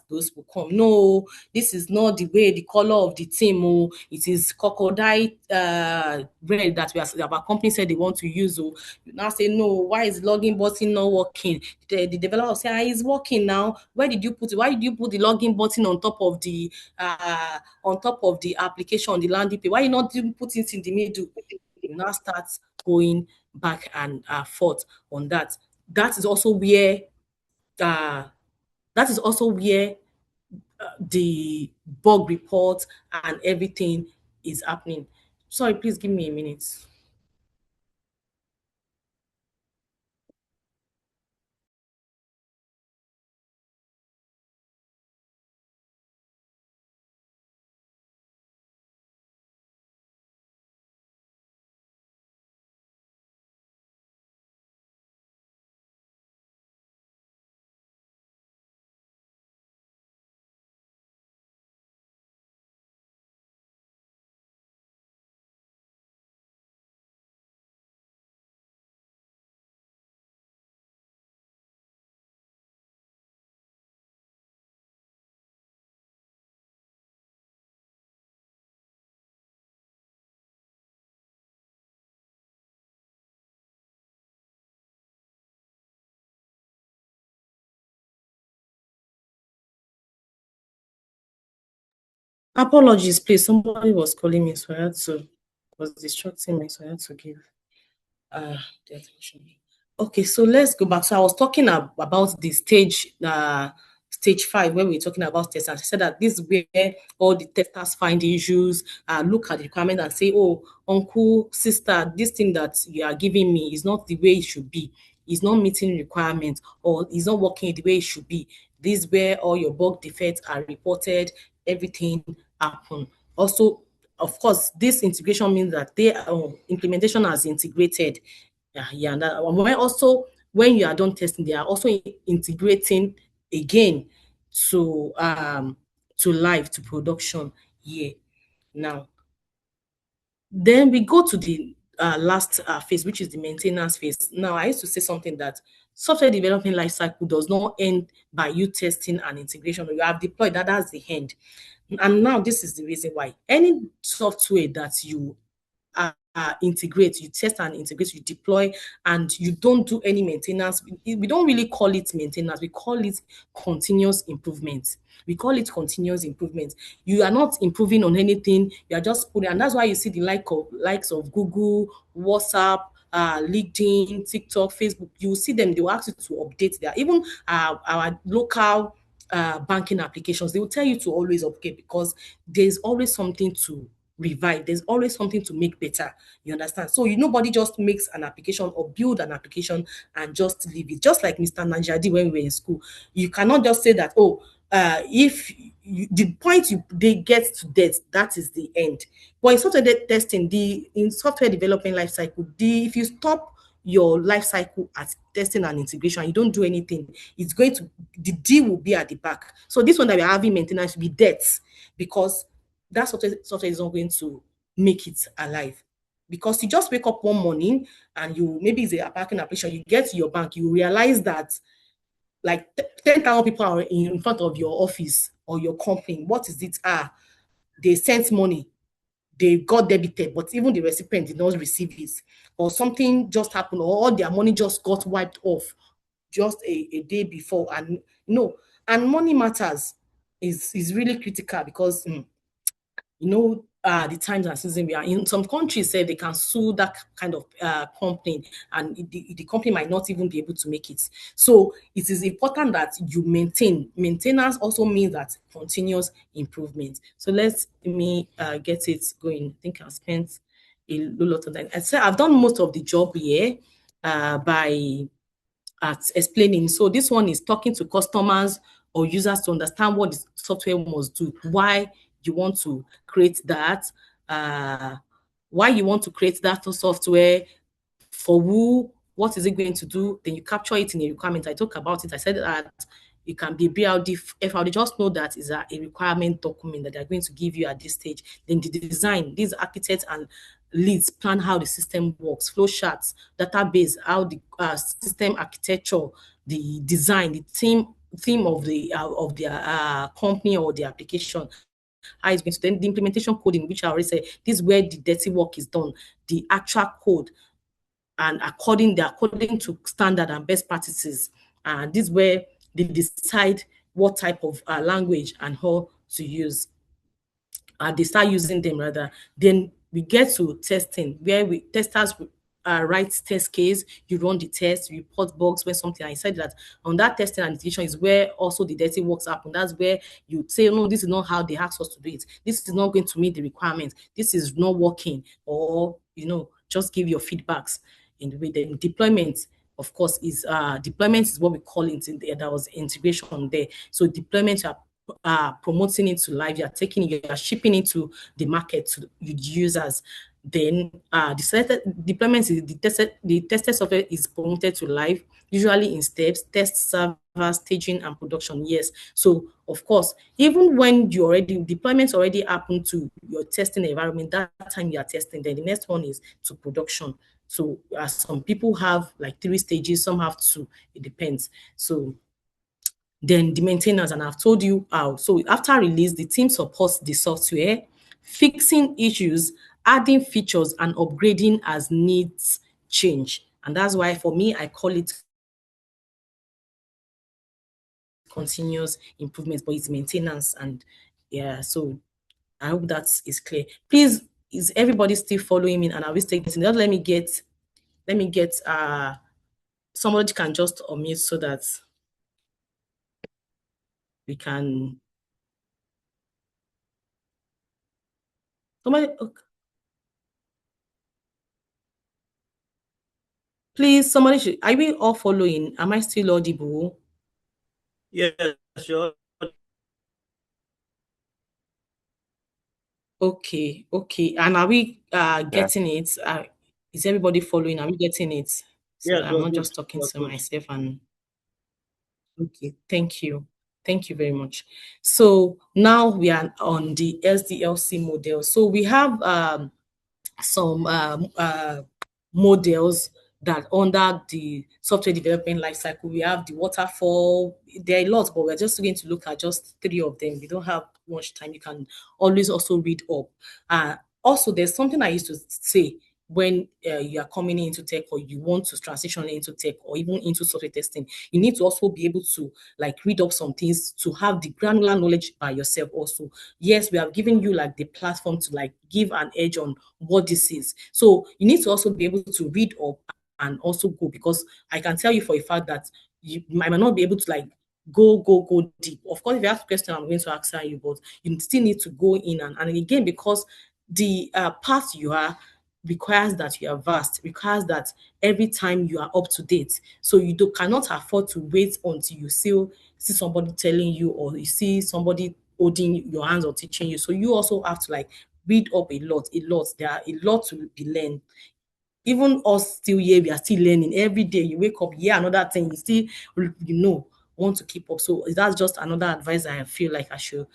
B: those will come. No, this is not the way, the color of the team. Oh, it is crocodile red that our company said they want to use. Oh, you now say no. Why is the login button not working? The developer say, it's working now. Where did you put it? Why did you put the login button on top of the application, the landing page? Why you not put it in the middle? You now start going back and forth on that. That is also where uh, the bug report and everything is happening. Sorry, please give me a minute. Apologies, please. Somebody was calling me, so I had to was distracting me, so I had to give the attention. Okay, so let's go back. So I was talking about the stage 5, where we were talking about tests. I said that this is where all the testers find issues, look at the requirement and say, oh, uncle, sister, this thing that you are giving me is not the way it should be. is not meeting requirements or is not working the way it should be. This is where all your bug defects are reported, everything happen. Also, of course, this integration means that they implementation has integrated. Yeah, and when you are done testing, they are also integrating again to live, to production. Yeah. Now, then we go to the last phase, which is the maintenance phase. Now, I used to say something that software development lifecycle does not end by you testing and integration. You have deployed that, that's the end. And now this is the reason why any software that you integrate, you test and integrate, you deploy, and you don't do any maintenance. We don't really call it maintenance, we call it continuous improvement. We call it continuous improvement. You are not improving on anything, you are just putting, and that's why you see the likes of Google, WhatsApp, LinkedIn, TikTok, Facebook. You will see them, they will ask you to update their, even our local banking applications, they will tell you to always update because there's always something to revive. There's always something to make better. You understand? So nobody just makes an application or build an application and just leave it. Just like Mr. Najadi when we were in school, you cannot just say that, oh, if the point they get to that, that is the end. But in software testing, in software development life cycle, if you stop your life cycle at testing and integration, you don't do anything, it's going to, the D will be at the back. So this one that we're having maintenance will be death, because that software is not going to make it alive. Because you just wake up one morning and you, maybe it's a parking application, you get to your bank, you realize that like 10,000 people are in front of your office or your company. What is it? They sent money, they got debited, but even the recipient did not receive it, or something just happened, or all their money just got wiped off just a day before. And and money matters is really critical because the times and season we are in. Some countries say they can sue that kind of company, and the company might not even be able to make it. So it is important that you maintain. Maintenance also means that continuous improvement. So let me get it going. I think I've spent a lot of time. I said I've done most of the job here by at explaining. So this one is talking to customers or users to understand what the software must do, why you want to create that, uh, why you want to create that software, for who, what is it going to do. Then you capture it in a requirement. I talk about it. I said that it can be BLD, FRD. Just know that is a requirement document that they're going to give you at this stage. Then the design, these architects and leads plan how the system works, flow charts, database, how the system architecture, the design, the theme of the company or the application, how it's going to, then the implementation coding, which I already said, this is where the dirty work is done, the actual code, and according to standard and best practices. And this is where they decide what type of language and how to use. They start using them rather. Then we get to testing, where testers write test case, you run the test, you report bugs when something. I said that on that testing and integration is where also the dirty works happen. That's where you say, no, this is not how they asked us to do it. This is not going to meet the requirements. This is not working, or just give your feedbacks in the way. Then deployment, of course, is deployment is what we call it. There was integration there. So deployment, promoting it to live, you are shipping it to the market, to the users. Then the selected deployment is the tested software is promoted to live, usually in steps: test server, staging, and production. Yes. So of course, even when deployments already happen to your testing environment, that time you are testing, then the next one is to production. So some people have like 3 stages, some have 2. It depends. So then the maintenance, and I've told you how. So after release, the team supports the software, fixing issues, adding features, and upgrading as needs change. And that's why for me, I call it continuous improvement, but it's maintenance. And yeah, so I hope that is clear. Please, is everybody still following me? And I will take this. Let me get somebody can just unmute so that we can. Somebody, okay. Please, somebody should. Are we all following? Am I still audible?
D: Yes, sure.
B: Okay, okay. And are we getting it? Is everybody following? Are we getting it? So
D: Yes,
B: that I'm
D: we're
B: not
D: good.
B: just talking
D: We're
B: to
D: good.
B: myself and okay, thank you. Thank you very much. So now we are on the SDLC model. So we have some models that under the software development lifecycle, we have the waterfall. There are a lot, but we're just going to look at just three of them. We don't have much time. You can always also read up. Also, there's something I used to say when you are coming into tech or you want to transition into tech or even into software testing, you need to also be able to like read up some things to have the granular knowledge by yourself also. Yes, we have given you like the platform to like give an edge on what this is. So you need to also be able to read up and also go, because I can tell you for a fact that you might not be able to like go deep. Of course, if you ask a question, I'm going to answer you, but you still need to go in and again, because the path you are requires that you are vast, requires that every time you are up to date. So you cannot afford to wait until you see somebody telling you or you see somebody holding your hands or teaching you. So you also have to like read up a lot, a lot. There are a lot to be learned. Even us still here, we are still learning. Every day you wake up, yeah, another thing, you still, want to keep up. So that's just another advice I feel like I should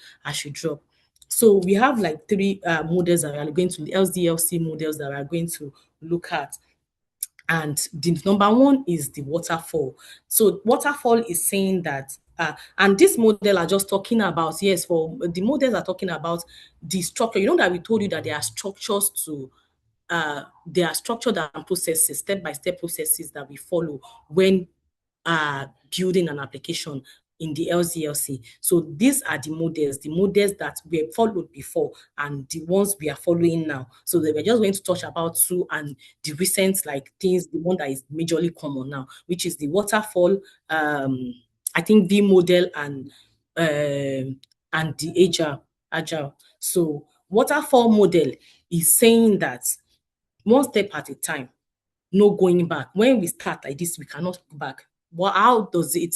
B: drop. So we have like three models that we are going to, SDLC models that we are going to look at. And the number one is the waterfall. So waterfall is saying that, and this model are just talking about, yes, for the models are talking about the structure. You know that we told you that there are structures to there are structured and processes, step-by-step processes that we follow when building an application in the LZLC. So these are the models that were followed before and the ones we are following now. So we're just going to touch about two and the recent like things, the one that is majorly common now, which is the waterfall, I think V model and the agile. So waterfall model is saying that one step at a time, no going back. When we start like this, we cannot go back. Well, how does it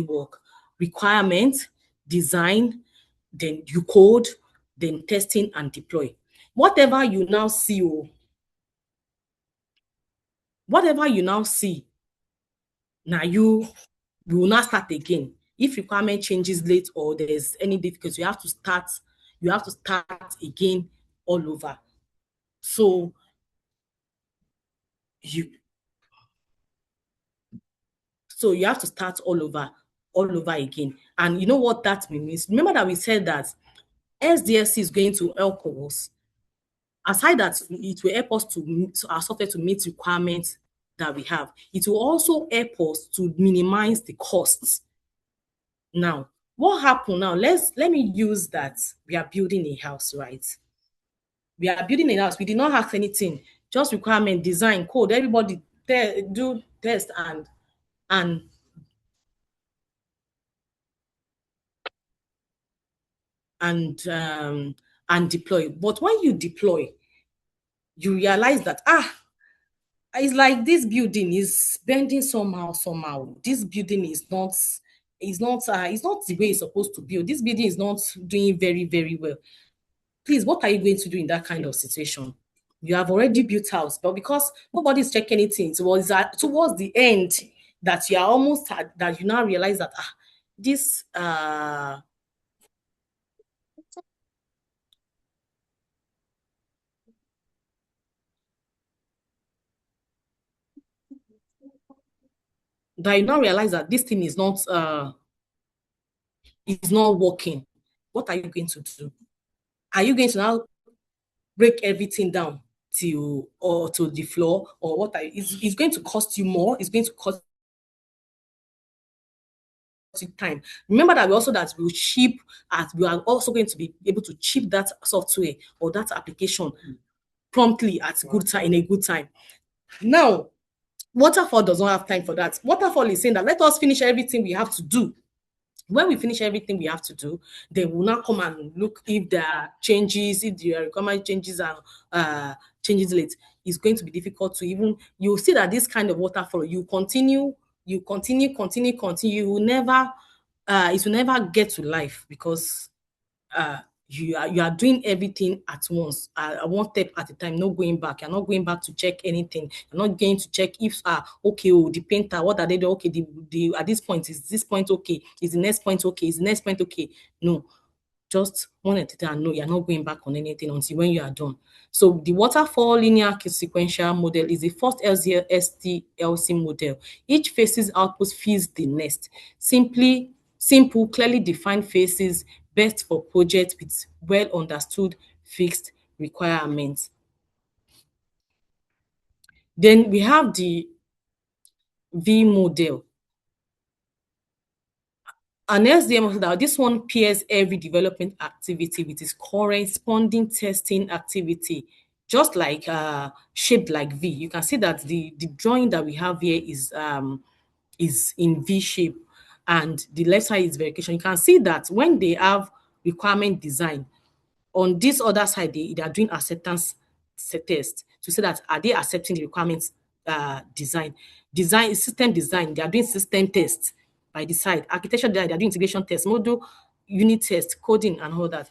B: work? Requirement, design, then you code, then testing and deploy. Whatever you now see, whatever you now see, now we will not start again. If requirement changes late or there's any difficulty, you have to start again all over. So you So you have to start all over again. And you know what that means? Remember that we said that SDLC is going to help us. Aside that, it will help us to meet our software to meet requirements that we have. It will also help us to minimize the costs. Now, what happened now? Let me use that we are building a house, right? We are building a house. We did not have anything, just requirement, design, code. Everybody do test and and um, and deploy. But when you deploy, you realize that it's like this building is bending somehow. This building is not the way it's supposed to build. This building is not doing very very well. Please, what are you going to do in that kind of situation? You have already built house, but because nobody's checking anything towards the end, that you are almost that you now realize that this that you now realize that this thing is not working. What are you going to do? Are you going to now break everything down to the floor, or what are it's going to cost you more? It's going to cost you time. Remember that we are also going to be able to ship that software or that application promptly at good time in a good time. Now, waterfall does not have time for that. Waterfall is saying that let us finish everything we have to do. When we finish everything we have to do, then we'll now come and look if there are changes, if the requirement changes and changes late. it's going to be difficult to even, you'll see that this kind of waterfall, you continue, you continue, you will never, it will never get to life because you are doing everything at once, one step at a time, no going back. You're not going back to check anything. You're not going to check if okay, oh, the painter, what are they doing? Okay, the at this point, is this point okay? Is the next point okay? Is the next point okay? No, just one at a time. No, you're not going back on anything until when you are done. So the waterfall linear sequential model is the first STLC model. Each phase's output feeds the next. Simple, clearly defined phases, best for projects with well understood fixed requirements. Then we have the V model. An SDM model, this one pairs every development activity with its corresponding testing activity, just like shaped like V. You can see that the drawing that we have here is in V shape, and the left side is verification. You can see that when they have requirement design, on this other side, they are doing acceptance test to say that are they accepting the requirements design system design. They are doing system tests by the side. Architecture design, they are doing integration test, module unit test, coding, and all that.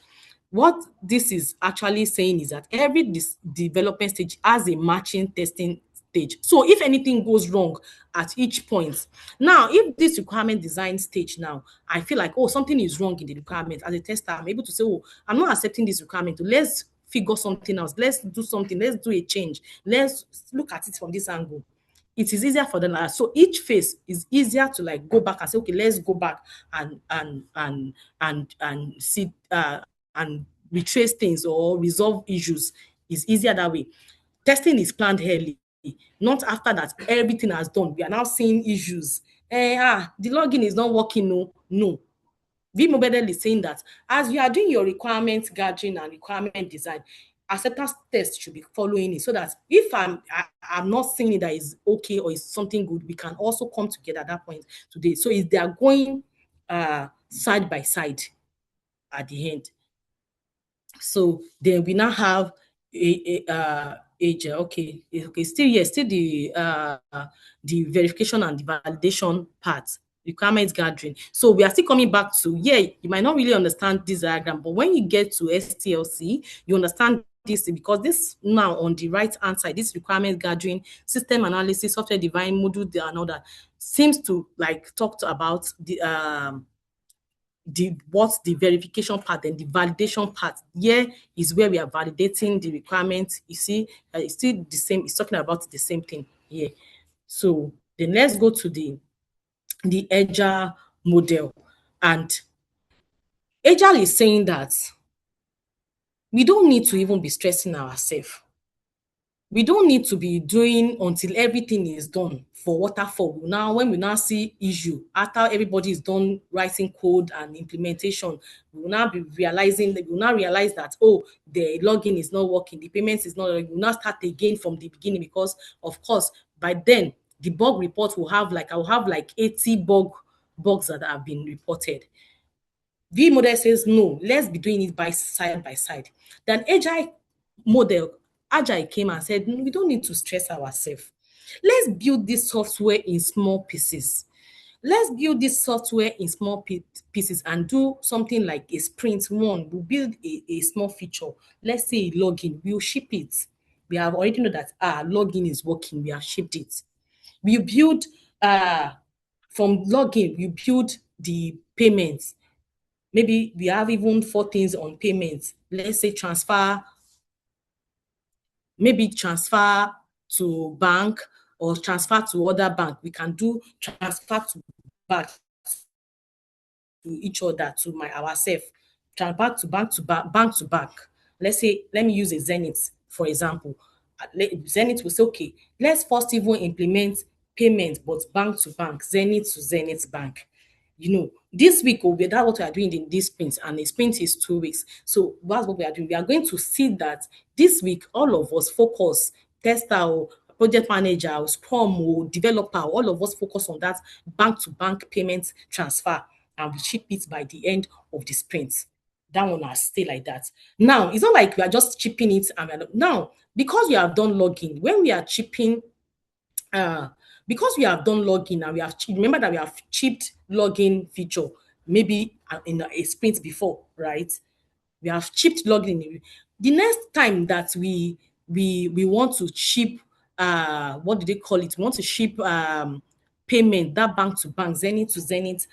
B: What this is actually saying is that every development stage has a matching testing stage. So if anything goes wrong at each point, now if this requirement design stage now, I feel like, oh, something is wrong in the requirement, as a tester, I'm able to say, oh, I'm not accepting this requirement. Let's figure something else. Let's do something. Let's do a change. Let's look at it from this angle. It is easier for them. So each phase is easier to like go back and say, okay, let's go back and see and retrace things or resolve issues. Is easier that way. Testing is planned early, not after that everything has done. We are now seeing issues. The login is not working. No. VMobile is saying that as you are doing your requirement gathering and requirement design, acceptance test should be following it, so that if I'm not seeing it that is okay or is something good, we can also come together at that point today. So if they are going side by side at the end. So then we now have age. Okay, still the verification and the validation part, requirements gathering. So we are still coming back to, you might not really understand this diagram, but when you get to STLC, you understand this, because this now on the right hand side, this requirement gathering, system analysis, software design, module and all that, seems to like talk about the verification part and the validation part. Here is where we are validating the requirements. You see, it's still the same. It's talking about the same thing here. So then let's go to the Agile model. And Agile is saying that we don't need to even be stressing ourselves. We don't need to be doing until everything is done for waterfall. Now, when we now see issue, after everybody is done writing code and implementation, we will now realize that, oh, the login is not working, the payments is not working. We will now start again from the beginning, because of course, by then the bug report will have like, I will have like 80 bugs that have been reported. V model says, no, let's be doing it by side. Then Agile came and said, we don't need to stress ourselves. Let's build this software in small pieces. Let's build this software in small pieces and do something like a sprint one. We'll build a small feature. Let's say a login. We'll ship it. We have already know that login is working. We have shipped it. We build from login. We build the payments. Maybe we have even 4 things on payments. Let's say transfer to bank or transfer to other bank. We can do transfer to bank to each other, to ourselves, transfer to bank to bank. Let's say, let me use a Zenith, for example. Zenith will say, okay, let's first even implement payment, but bank to bank, Zenith to Zenith bank. This week, that's what we are doing in this sprint, and the sprint is 2 weeks. So that's what we are doing. We are going to see that this week, all of us focus, tester, project manager, Scrum, developer, all of us focus on that bank-to-bank payment transfer, and we ship it by the end of the sprint. That one will stay like that. Now, it's not like we are just chipping it. Now, because we have done login, when we are chipping, because we have done login and we have remember that we have chipped login feature maybe in a sprint before, right? We have chipped login. The next time that we want to ship, what do they call it? We want to ship payment, that bank to bank, Zenith to Zenith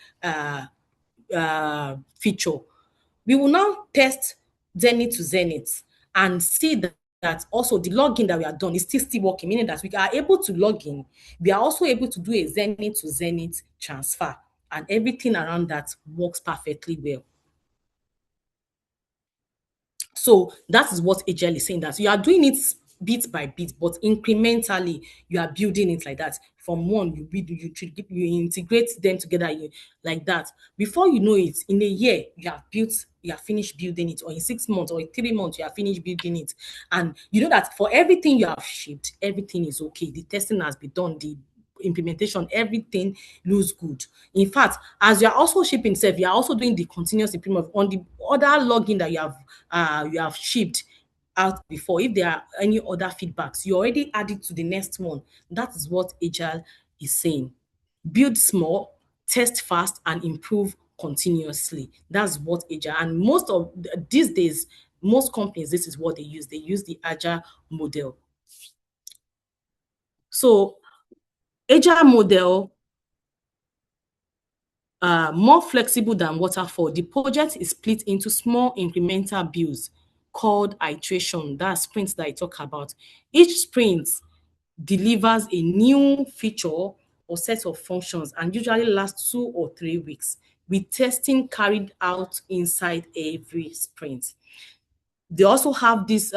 B: feature. We will now test Zenith to Zenith and see that also the login that we have done is still working, meaning that we are able to log in. We are also able to do a Zenith to Zenith transfer, and everything around that works perfectly well. So that is what Agile is saying, that you are doing it bit by bit, but incrementally you are building it like that. From one, you integrate them together like that. Before you know it, in a year you have finished building it, or in 6 months or in 3 months you have finished building it. And you know that for everything you have shipped, everything is okay. The testing has been done, the implementation, everything looks good. In fact, as you are also shipping itself, you are also doing the continuous improvement on the other login that you have shipped out before. If there are any other feedbacks, you already add it to the next one. That is what Agile is saying. Build small, test fast, and improve continuously. That's what Agile, and most of these days, most companies, this is what they use. They use the Agile model. So Agile model, more flexible than waterfall. The project is split into small incremental builds called iteration. That's sprints that I talk about. Each sprint delivers a new feature or set of functions and usually lasts 2 or 3 weeks, with testing carried out inside every sprint. They also have this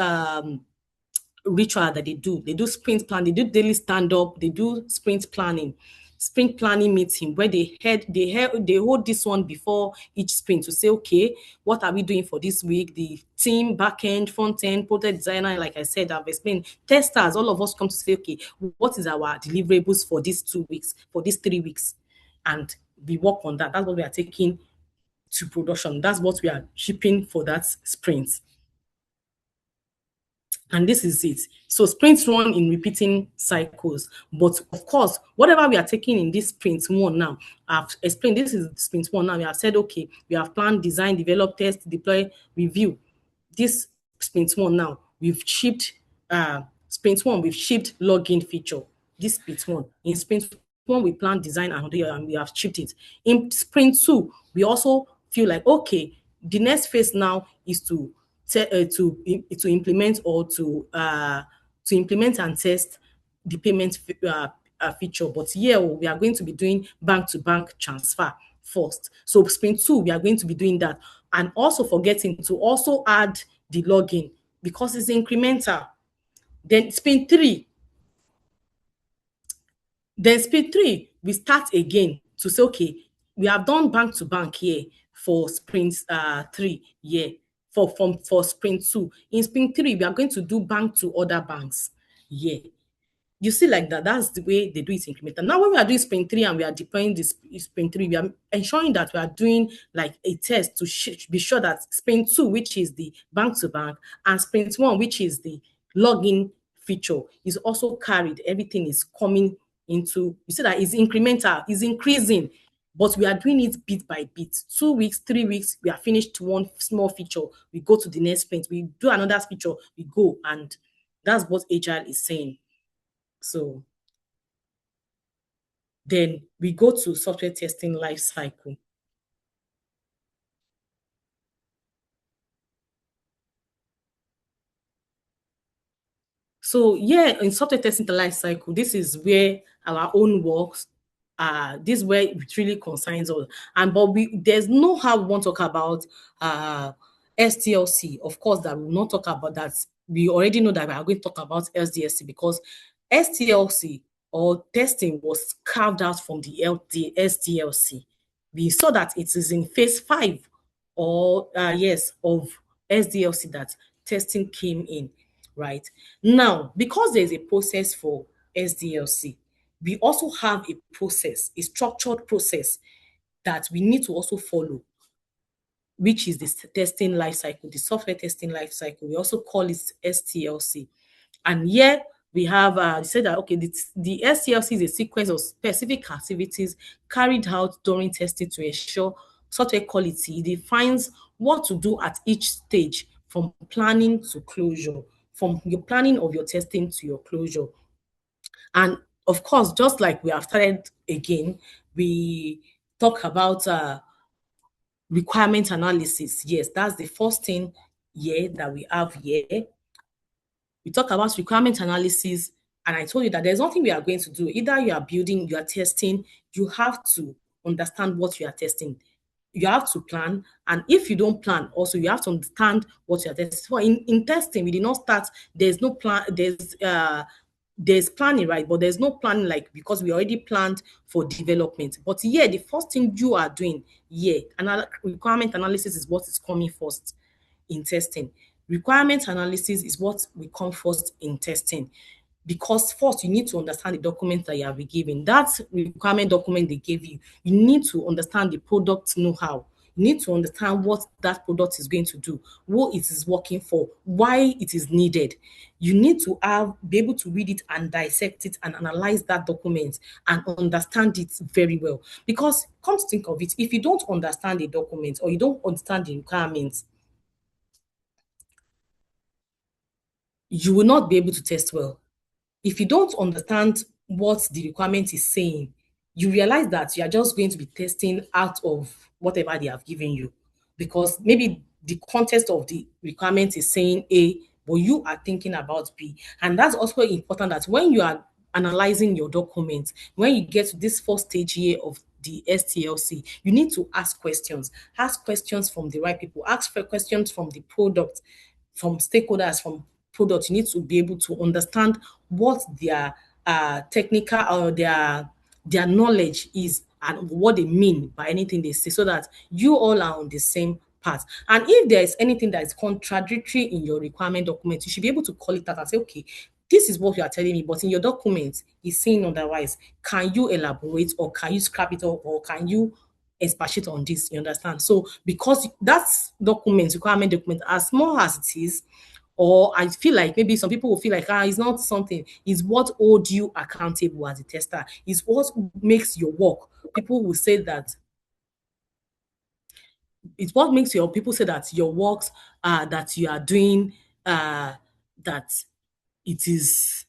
B: ritual that they do. They do sprint plan, they do daily stand-up, they do sprint planning meeting where they hold this one before each sprint to say, okay, what are we doing for this week? The team, back-end, front-end, product designer, like I said, I've explained, testers, all of us come to say, okay, what is our deliverables for these 2 weeks, for these 3 weeks? And we work on that. That's what we are taking to production. That's what we are shipping for that sprint. And this is it. So sprints run in repeating cycles. But of course, whatever we are taking in this sprint one now, I've explained this is sprint one now. We have said, okay, we have planned, design, develop, test, deploy, review. This sprint one now, we've shipped sprint one, we've shipped login feature. This sprint one. In sprint one, we plan, design, and we have shipped it. In sprint two, we also feel like, okay, the next phase now is to implement or to implement and test the payment feature. But here we are going to be doing bank-to-bank transfer first. So sprint two, we are going to be doing that, and also forgetting to also add the login because it's incremental. Then sprint three, we start again to say, okay, we have done bank to bank here for sprint 3 here for sprint 2. In sprint 3, we are going to do bank to other banks here. You see, like that, that's the way they do it incremental. Now, when we are doing sprint 3 and we are deploying this sprint 3, we are ensuring that we are doing like a test to be sure that sprint 2, which is the bank to bank, and sprint 1, which is the login feature, is also carried. Everything is coming into, you see that it's incremental, it's increasing, but we are doing it bit by bit. 2 weeks, 3 weeks, we are finished one small feature, we go to the next sprint, we do another feature, we go, and that's what Agile is saying. So then we go to software testing life cycle. So yeah, in software testing the life cycle, this is where our own works. This is where it really concerns us. And but there's no how we want to talk about STLC. Of course, that we will not talk about that. We already know that we are going to talk about SDLC because STLC or testing was carved out from the SDLC. We saw that it is in phase 5 or yes, of SDLC that testing came in, right? Now, because there's a process for SDLC, we also have a process, a structured process that we need to also follow, which is the testing life cycle, the software testing life cycle. We also call it STLC. And here we have said that, okay, the SCLC is a sequence of specific activities carried out during testing to ensure software quality. It defines what to do at each stage from planning to closure, from your planning of your testing to your closure. And of course, just like we have started again, we talk about requirement analysis. Yes, that's the first thing here that we have here. We talk about requirement analysis, and I told you that there's nothing we are going to do. Either you are building, you are testing, you have to understand what you are testing. You have to plan, and if you don't plan, also you have to understand what you are testing. So in testing, we did not start. There's no plan. There's planning, right? But there's no planning, like, because we already planned for development. But yeah, the first thing you are doing, yeah, requirement analysis is what is coming first in testing. Requirement analysis is what will come first in testing, because first you need to understand the document that you have been given. That requirement document they gave you, you need to understand the product know-how. You need to understand what that product is going to do, what it is working for, why it is needed. You need to be able to read it and dissect it and analyze that document and understand it very well. Because come to think of it, if you don't understand the document or you don't understand the requirements, you will not be able to test well. If you don't understand what the requirement is saying, you realize that you are just going to be testing out of whatever they have given you, because maybe the context of the requirement is saying A, but you are thinking about B. And that's also important, that when you are analyzing your document, when you get to this first stage here of the STLC, you need to ask questions. Ask questions from the right people. Ask for questions from the product, from stakeholders, from product. You need to be able to understand what their technical or their knowledge is and what they mean by anything they say, so that you all are on the same path. And if there is anything that is contradictory in your requirement document, you should be able to call it out and say, okay, this is what you are telling me, but in your document, it's saying otherwise. Can you elaborate, or can you scrap it up, or can you expatiate on this? You understand? So because that's document, requirement document, as small as it is, or I feel like maybe some people will feel like, it's not something, it's what holds you accountable as a tester, is what makes your work. People will say that it's what makes your people say that your works that you are doing, that it is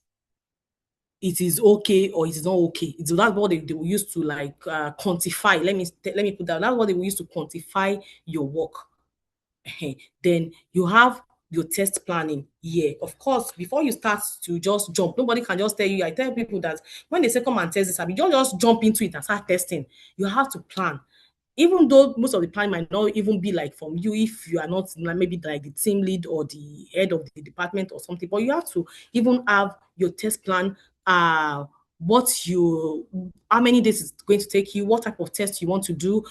B: okay or it is not okay. It's that's what they will use to like quantify. Let me put that. That's what they will use to quantify your work. Then you have your test planning. Yeah, of course, before you start to just jump, nobody can just tell you. I tell people that when they say come and test this, you don't just jump into it and start testing. You have to plan. Even though most of the plan might not even be like from you, if you are not maybe like the team lead or the head of the department or something, but you have to even have your test plan, how many days it's going to take you, what type of test you want to do,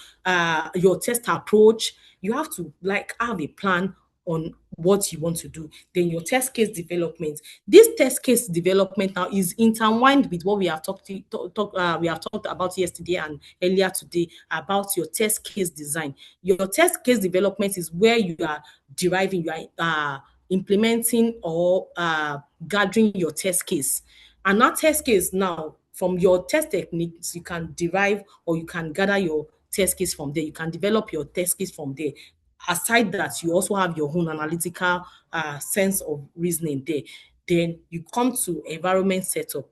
B: your test approach. You have to like have a plan on what you want to do. Then your test case development. This test case development now is intertwined with what we have talked about yesterday and earlier today about your test case design. Your test case development is where you are deriving, you are implementing or gathering your test case. And that test case now, from your test techniques, you can derive or you can gather your test case from there. You can develop your test case from there. Aside that, you also have your own analytical sense of reasoning there. Then you come to environment setup.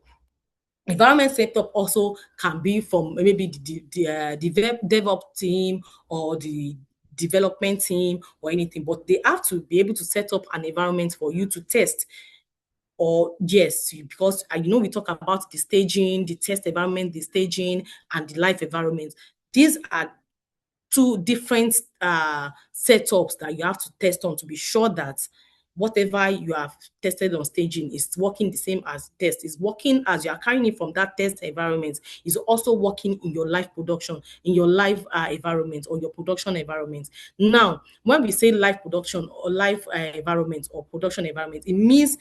B: Environment setup also can be from maybe the DevOps team or the development team or anything, but they have to be able to set up an environment for you to test. Or yes, because we talk about the staging, the test environment, the staging, and the live environment. These are two different setups that you have to test on to be sure that whatever you have tested on staging is working the same as test, is working as you are carrying it from that test environment, is also working in your live production, in your live environment or your production environment. Now, when we say live production or live environment or production environment, it means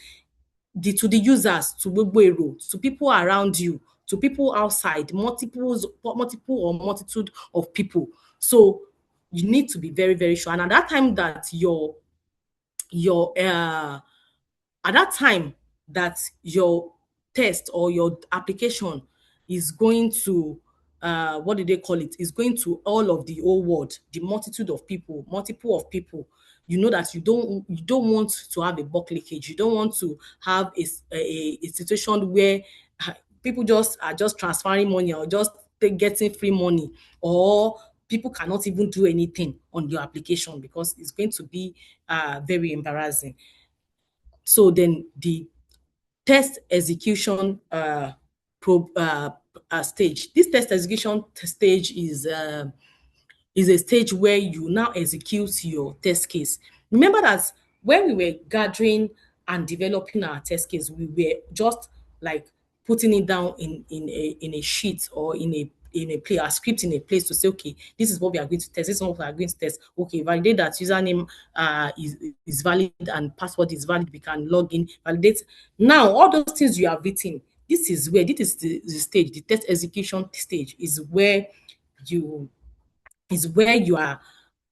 B: to the users, to Gbogbo, to people around you, to people outside, multiple or multitude of people. So you need to be very, very sure. And at that time that your at that time that your test or your application is going to what do they call it? Is going to all of the whole world, the multitude of people, multiple of people. You know that you don't want to have a buck leakage. You don't want to have a situation where people just are just transferring money or just getting free money, or people cannot even do anything on your application because it's going to be very embarrassing. So then the test execution stage. This test execution stage is a stage where you now execute your test case. Remember that when we were gathering and developing our test case, we were just like putting it down in a sheet or a script in a place to say, okay, this is what we are going to test. This is what we are going to test. Okay, validate that username is valid and password is valid. We can log in, validate. Now, all those things you have written, this is the stage, the test execution stage you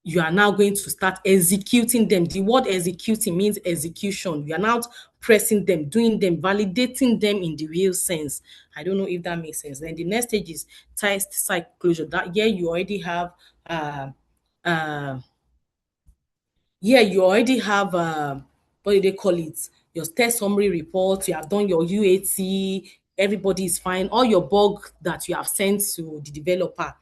B: you are now going to start executing them. The word executing means execution. You are now pressing them, doing them, validating them in the real sense. I don't know if that makes sense. Then the next stage is test site closure. That yeah, you already have uh, uh, what do they call it? Your test summary report, you have done your UAT, everybody is fine. All your bug that you have sent to the developer,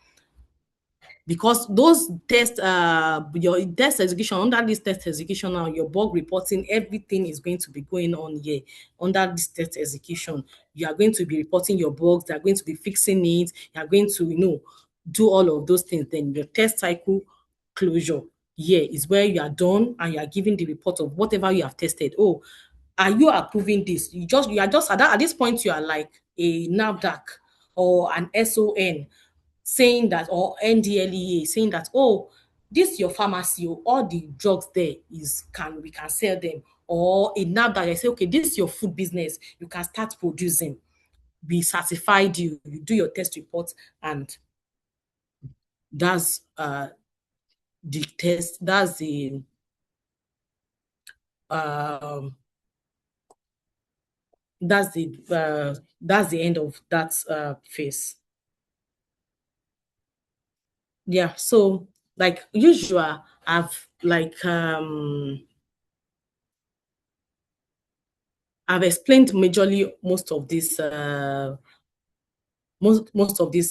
B: because those test your test execution, under this test execution now, your bug reporting, everything is going to be going on here. Under this test execution, you are going to be reporting your bugs, they are going to be fixing it, you are going to do all of those things. Then your test cycle closure here is where you are done and you are giving the report of whatever you have tested. Oh, are you approving this? You are just at this point, you are like a NAVDAC or an SON saying that, or NDLEA saying that, oh, this your pharmacy, oh, all the drugs there we can sell them. Or a NAVDAC, I say, okay, this is your food business, you can start producing. We certified you do your test report, and that's the test, um that's the end of that phase. Yeah, so like usual, I've explained majorly most of these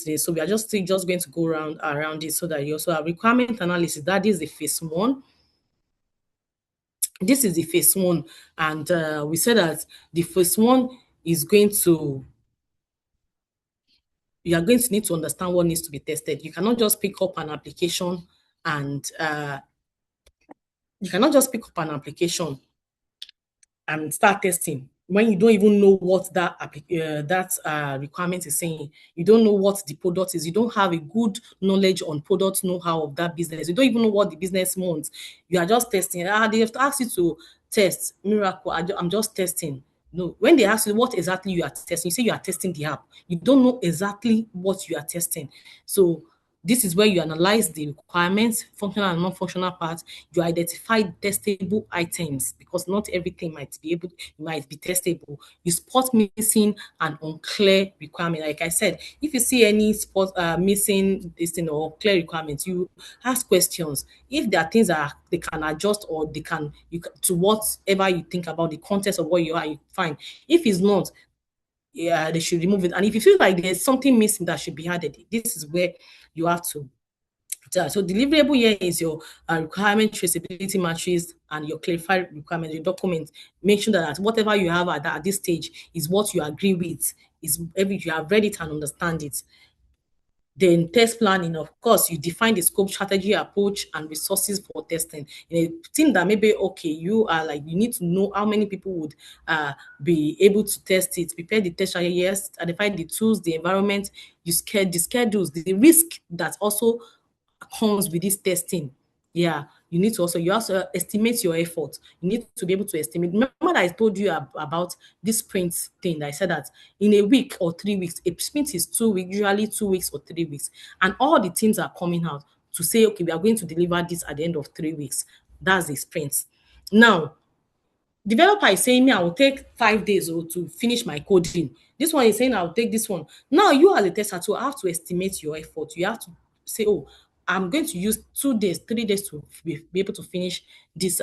B: things. So we are just going to go around it so that you also have requirement analysis. That is the phase one. This is the phase one, and we said that the phase one is going to you are going to need to understand what needs to be tested. You cannot just pick up an application and you cannot just pick up an application and start testing when you don't even know what that requirement is saying. You don't know what the product is. You don't have a good knowledge on product know-how of that business. You don't even know what the business wants. You are just testing. They have to ask you to test. Miracle, I'm just testing. No, when they ask you what exactly you are testing, you say you are testing the app. You don't know exactly what you are testing. So this is where you analyze the requirements, functional and non-functional parts. You identify testable items, because not everything might be testable. You spot missing and unclear requirement. Like I said, if you see any spot missing this thing or clear requirements, you ask questions. If there are things that they can adjust, or to whatever you think about the context of what you find. If it's not, yeah, they should remove it. And if you feel like there's something missing that should be added, this is where you have to. So deliverable here is your requirement traceability matrix and your clarified requirements, your document. Make sure that whatever you have at this stage is what you agree with, you have read it and understand it. Then test planning, of course, you define the scope, strategy, approach, and resources for testing. In a team that maybe, okay, you need to know how many people would be able to test it, prepare the test, yes, identify the tools, the environment, the schedules, the risk that also comes with this testing. Yeah, you also estimate your effort. You need to be able to estimate. Remember that I told you about this sprint thing. I said that in a week or 3 weeks, a sprint is 2 weeks, usually 2 weeks or 3 weeks, and all the teams are coming out to say, okay, we are going to deliver this at the end of 3 weeks. That's the sprint. Now, developer is saying me, I will take 5 days or to finish my coding. This one is saying I'll take this one. Now you as a tester too have to estimate your effort. You have to say, oh, I'm going to use 2 days, 3 days to be able to finish this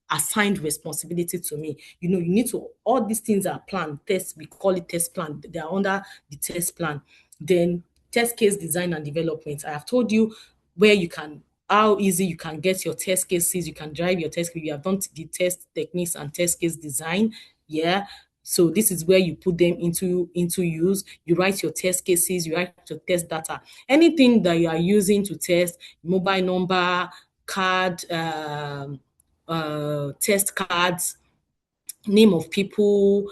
B: assigned responsibility to me. You know, you need to, all these things are planned. Test, we call it test plan. They are under the test plan. Then test case design and development. I have told you where you can, how easy you can get your test cases, you can drive your test case. You have done the test techniques and test case design. Yeah. So this is where you put them into use. You write your test cases, you write your test data. Anything that you are using to test, mobile number, card, test cards, name of people,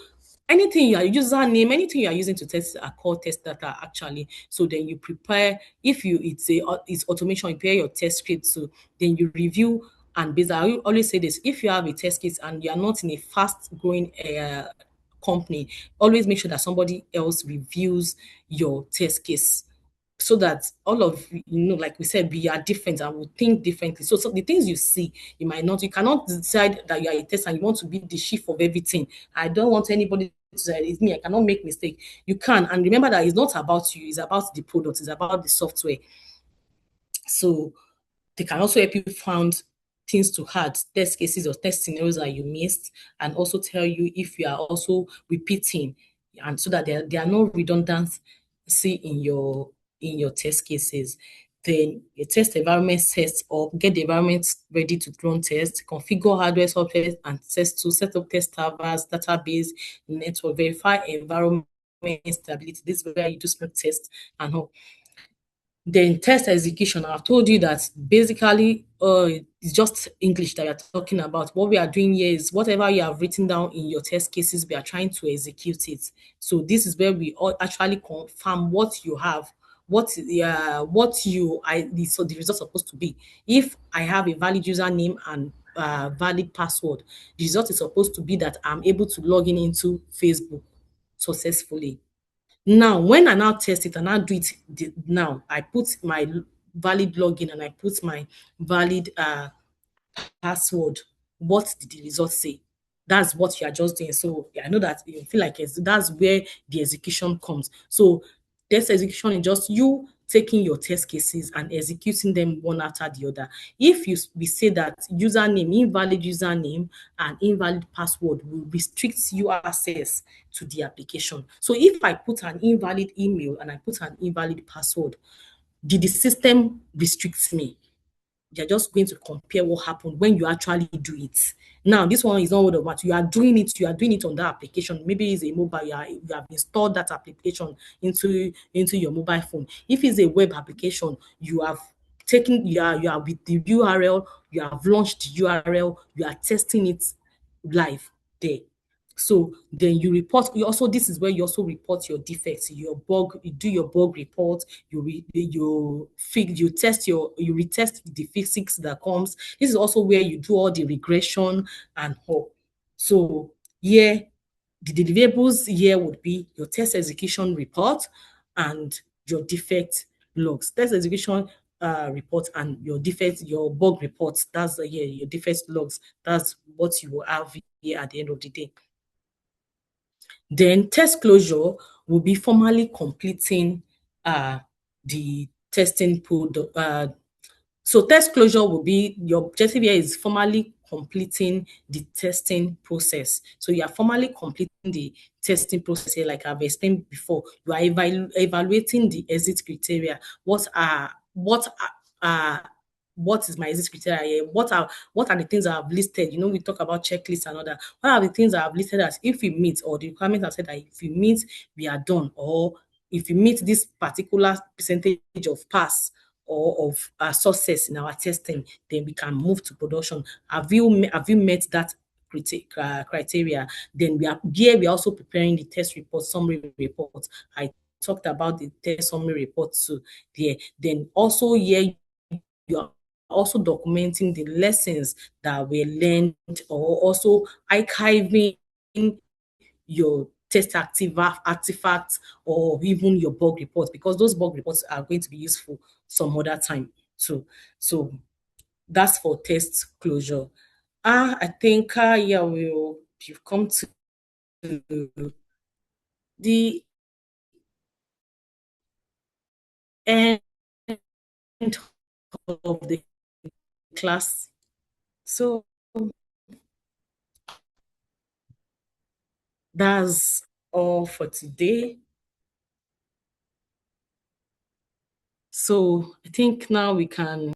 B: anything you are username, anything you are using to test are called test data actually. So then you prepare, if you it's automation, you prepare your test script. So then you review and based. I always say this: if you have a test case and you are not in a fast growing company, always make sure that somebody else reviews your test case so that all of like we said, we are different and we think differently. So the things you see, you cannot decide that you are a tester and you want to be the chief of everything. I don't want anybody to say it's me, I cannot make mistake. You can, and remember that it's not about you, it's about the product, it's about the software. So they can also help you find things to add, test cases or test scenarios that you missed, and also tell you if you are also repeating, and so that there are no redundancy in your test cases. Then your test environment sets up, get the environment ready to run tests, configure hardware, software, and test to set up test servers, database, network, verify environment stability. This is where you do smoke test and all. Then test execution, I've told you that basically it's just English that you're talking about. What we are doing here is whatever you have written down in your test cases, we are trying to execute it. So this is where we all actually confirm what you have, so the result supposed to be. If I have a valid username and valid password, the result is supposed to be that I'm able to log in into Facebook successfully. Now, when I now test it and I do it now, I put my valid login and I put my valid password. What did the result say? That's what you are just doing. So I know that you feel like that's where the execution comes. So test execution is just you taking your test cases and executing them one after the other. If we say that invalid username and invalid password will restrict your access to the application. So if I put an invalid email and I put an invalid password, did the system restricts me? You're just going to compare what happened when you actually do it. Now, this one is not word of mouth. You are doing it on that application. Maybe it's a mobile, you have installed that application into your mobile phone. If it's a web application, you have taken, you are with the URL, you have launched the URL, you are testing it live there. So then you report. This is where you also report your defects, your bug. You do your bug report. You retest the fixes that comes. This is also where you do all the regression and all. So yeah, the deliverables here would be your test execution report and your defect logs. Test execution report and your bug reports. That's your defect logs. That's what you will have here at the end of the day. Then test closure will be formally completing the testing product. So test closure will be, your objective here is formally completing the testing process. So you are formally completing the testing process here, like I've explained before. You are evaluating the exit criteria. What is my exit criteria here? What are the things I have listed? We talk about checklists and all that. What are the things I have listed as if we meet, or the requirements have said that if we meet, we are done, or if you meet this particular percentage of pass or of success in our testing, then we can move to production. Have you met that criteria? Then we are also preparing the test report, summary report. I talked about the test summary report too there. Then also here, you are also documenting the lessons that were learned, or also archiving your test artifacts, or even your bug reports, because those bug reports are going to be useful some other time too. So that's for test closure. I think yeah, we've come to the end of the class. So that's all for today. So I think now we can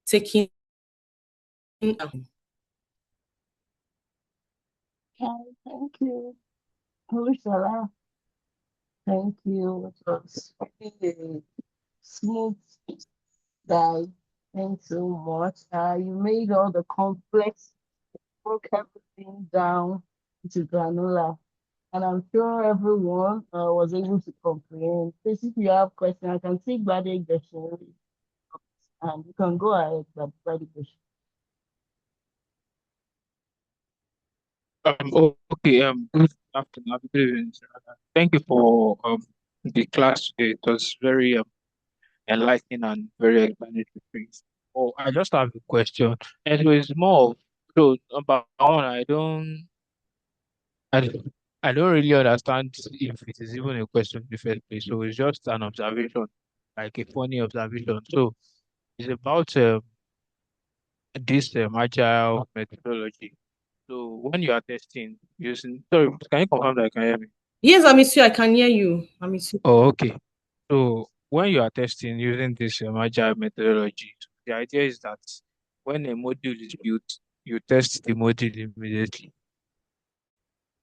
B: take in.
A: Thank you, Olusola. Thank you. It was really a smooth dive. Thanks so much. You made all the complex, broke everything down to granular. And I'm sure everyone was able to comprehend. Please, if you have questions, I can see Glade Geshin, and you can go ahead, Glade Geshin.
E: Okay. Good afternoon. Good evening, sir. Thank you for the class today. It was very enlightening and very explanatory. Oh, I just have a question. And so it's more of, so number one, I don't really understand if it is even a question in the first place. So it's just an observation, like a funny observation. So it's about this agile methodology. So when you are testing using, sorry, can you confirm that you can hear me?
B: Yes, Amisu, I can hear you. Amisu.
E: Oh, okay. So when you are testing using this agile methodology, the idea is that when a module is built, you test the module immediately.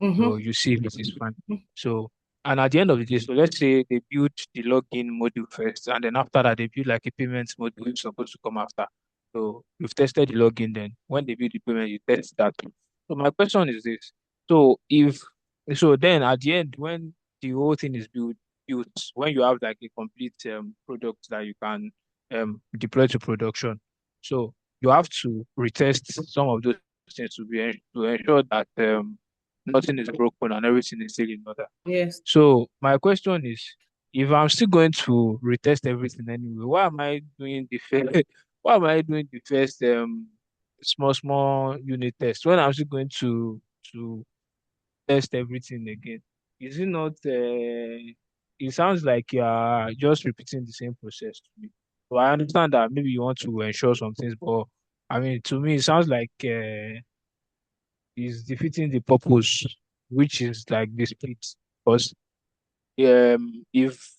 E: So
B: Mm-hmm.
E: you see if it is fine. So, and at the end of the day, so let's say they build the login module first, and then after that they build like a payments module which is supposed to come after. So you've tested the login, then when they build the payment, you test that too. So my question is this: so if so, then at the end when the whole thing is built, when you have like a complete product that you can deploy to production, so you have to retest some of those things to ensure that nothing is broken and everything is still in order.
B: Yes.
E: So my question is, if I'm still going to retest everything anyway, why am I doing the first, why am I doing the first small unit test when I'm still going to test everything again? Is it not? It sounds like you are just repeating the same process to me. So I understand that maybe you want to ensure some things, but I mean, to me, it sounds like is defeating the purpose, which is like the split. Because if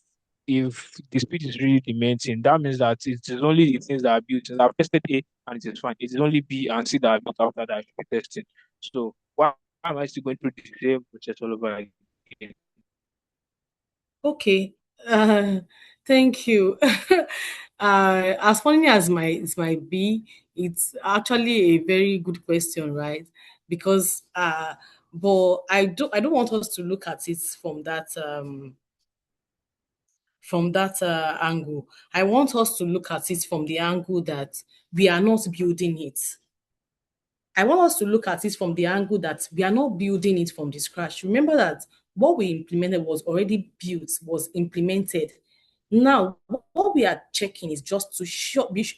E: the split is really the main thing, that means that it is only the things that are built. And I've tested A and it is fine. It is only B and C that are built after that I should be testing. So why am I still going through the same process all over again?
B: Okay. Uh, thank you. As funny as it might be, it's actually a very good question, right? Because but I don't want us to look at it from that angle. I want us to look at it from the angle that we are not building it. I want us to look at it from the angle that we are not building it from the scratch. Remember that what we implemented was already built, was implemented. Now, what we are checking is just to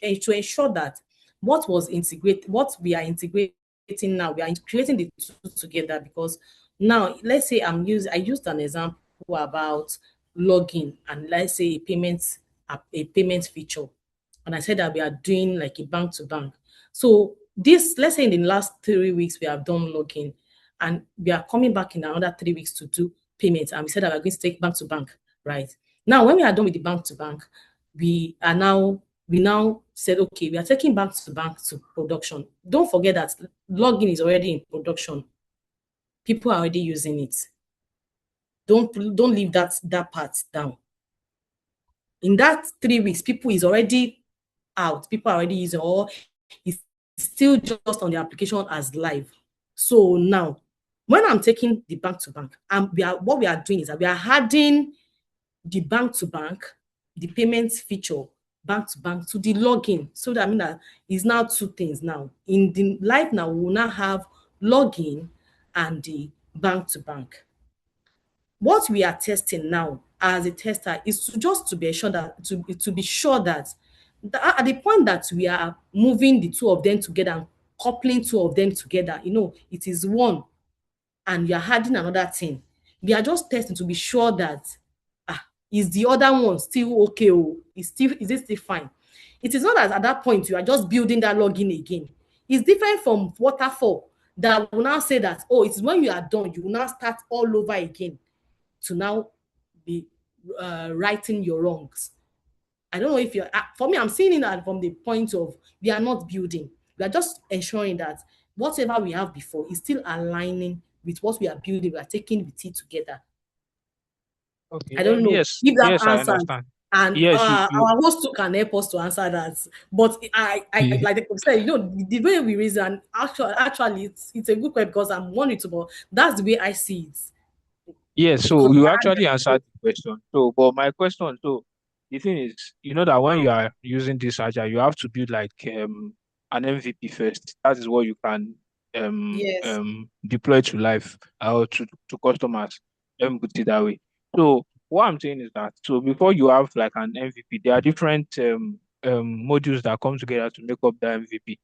B: ensure that what we are integrating now, we are creating the two together. Because now, let's say I used an example about login and let's say a payment feature, and I said that we are doing like a bank to bank. So this, let's say in the last 3 weeks, we have done login and we are coming back in another 3 weeks to do payments. And we said that we're going to take bank to bank, right? Now, when we are done with the bank to bank, we now said, okay, we are taking bank to production. Don't forget that login is already in production. People are already using it. Don't leave that part down. In that 3 weeks, people is already out. People are already using, or it's still just on the application as live. So now, when I'm taking the bank to bank, what we are doing is that we are adding the bank to bank, the payments feature, bank to bank to the login. So that I mean that is now two things now. In the live now, we will now have login and the bank to bank. What we are testing now as a tester is to be sure that at the point that we are moving the two of them together coupling two of them together. It is one and you're adding another thing. We are just testing to be sure that is the other one still okay? Is it still fine? It is not that at that point you are just building that login again. It's different from waterfall that will now say that, it is when you are done, you will now start all over again to now be righting your wrongs. I don't know if you're, for me, I'm seeing it from the point of we are not building. We are just ensuring that whatever we have before is still aligning with what we are building. We are taking with it together.
E: Okay.
B: I don't know
E: Yes.
B: if that
E: Yes, I
B: answered.
E: understand.
B: And
E: Yes,
B: our
E: you.
B: host too can help us to answer that. But I like I said, the way we reason, actually, it's a good question because I'm wondering, but that's the way I see it.
E: Yes,
B: Because
E: so you actually answered the question. So, but my question, so the thing is, you know that when you are using this agile, you have to build like an MVP first. That is what you can
B: yes,
E: deploy to life or to customers. Let me put it that way. So what I'm saying is that so before you have like an MVP, there are different modules that come together to make up the MVP.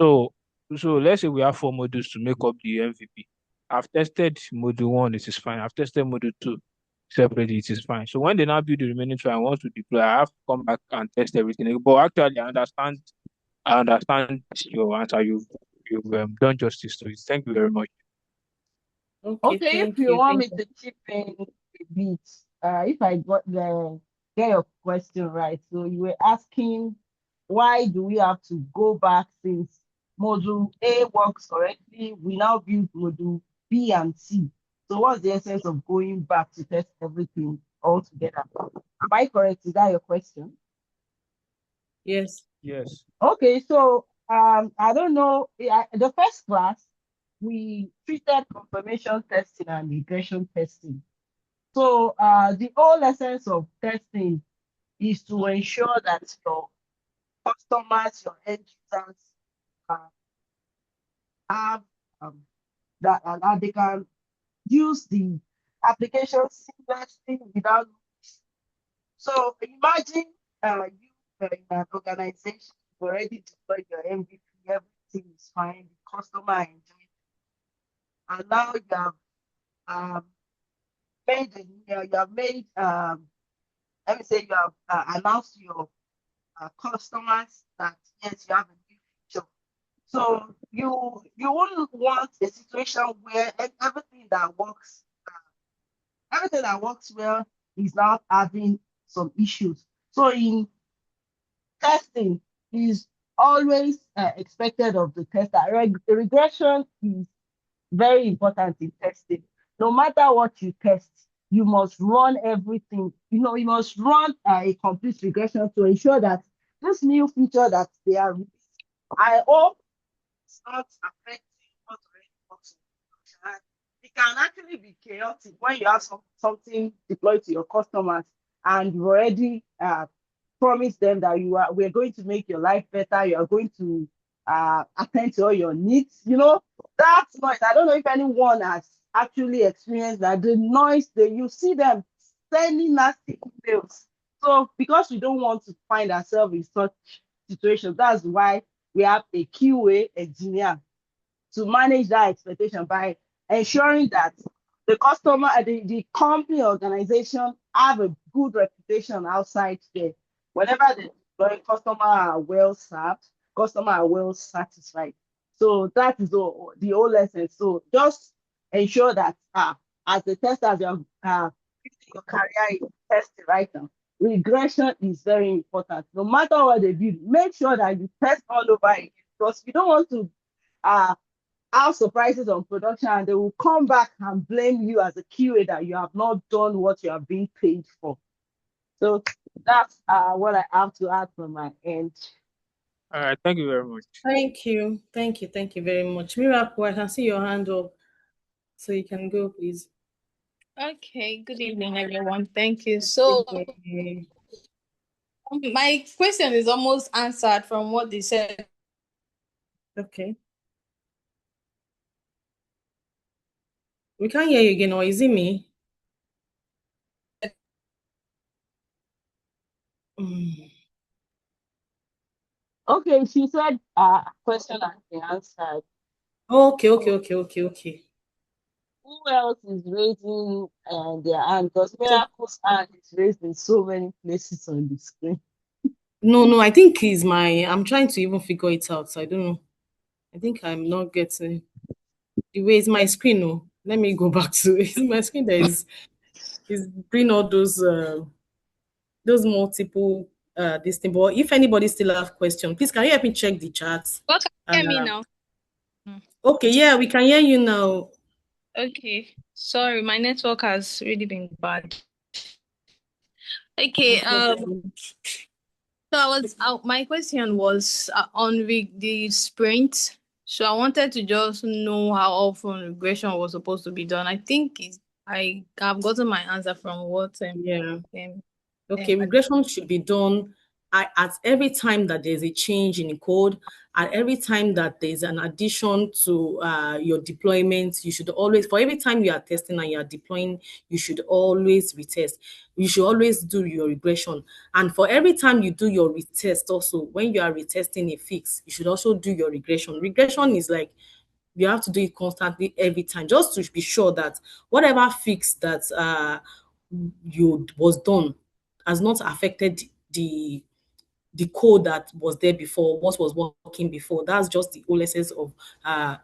E: So, so let's say we have four modules to make up the MVP. I've tested module one, it is fine. I've tested module two separately, it is fine. So when they now build the remaining two and want to deploy, I have to come back and test everything. But actually, I understand your answer. You've done justice to it. Thank you very much.
B: okay,
A: Okay, if
B: thank
A: you
B: you,
A: want
B: thank
A: me
B: you.
A: to chip in a bit, if I get your question right, so you were asking why do we have to go back since module A works correctly? We now build module B and C. So what's the essence of going back to test everything all together? Am I correct? Is that your question?
B: Yes.
E: Yes.
A: Okay, so I don't know. The first class we treated confirmation testing and regression testing. So the whole essence of testing is to ensure that your customers, your end users, uh, have that they can use the application seamlessly without. So imagine you in an organization, you've already deployed your MVP, everything is fine, the customer enjoys, and now you have um, you have made let me say you have announced to your customers that yes, you have a new feature. So you wouldn't want a situation where everything that works well is now having some issues. So in testing is always expected of the tester. Regression is very important in testing. No matter what you test, you must run everything. You must run a complete regression to ensure that this new feature that they are releasing, I hope it's not affecting what already works in production. It can actually be chaotic when you have something deployed to your customers and you already promise them that we're going to make your life better. You are going to attend to all your needs. That noise. I don't know if anyone has actually experienced that. The noise that you see them sending nasty emails. So because we don't want to find ourselves in such situations, that's why we have a QA engineer to manage that expectation by ensuring that the customer, the company organization have a good reputation outside there. Whenever the customer are well served, customer are well satisfied. So that is the whole essence. So just ensure that as a tester, as you're your career in testing right now, regression is very important. No matter what they do, make sure that you test all over again because you don't want to uh, have surprises on production and they will come back and blame you as a QA that you have not done what you are being paid for. So that's what I have to add from my end.
E: All right. Thank you very much.
B: Thank you. Thank you. Thank you very much. Miracle, I can see your hand up. So you can go, please.
F: Okay, good evening, everyone. Thank you. So, my question is almost answered from what they said.
B: Okay. We can't hear you again, or is it me?
A: Okay, she said question has been answered.
B: Okay.
A: Who else is raising their hand? Because Miracle's hand is raised in so many places on the screen.
B: No, I think I'm trying to even figure it out. So I don't know. I think I'm not getting the way it's my screen. No, let me go back to it's my screen. That is bring all those multiple this thing. But if anybody still have question, please can you help me check the chat?
F: What can you hear me now?
B: Okay, yeah, we can hear you now.
F: Okay. Sorry, my network has really been bad. Okay, so my question was on the sprint. So I wanted to just know how often regression was supposed to be done. I think I've gotten my answer from what
B: Yeah.
F: um,
B: Okay, regression should be done at every time that there's a change in the code, at every time that there's an addition to your deployment. You should always, for every time you are testing and you are deploying, you should always retest. You should always do your regression. And for every time you do your retest also, when you are retesting a fix, you should also do your regression. Regression is like you have to do it constantly every time just to be sure that whatever fix that you was done has not affected the code that was there before, what was working before. That's just the whole essence of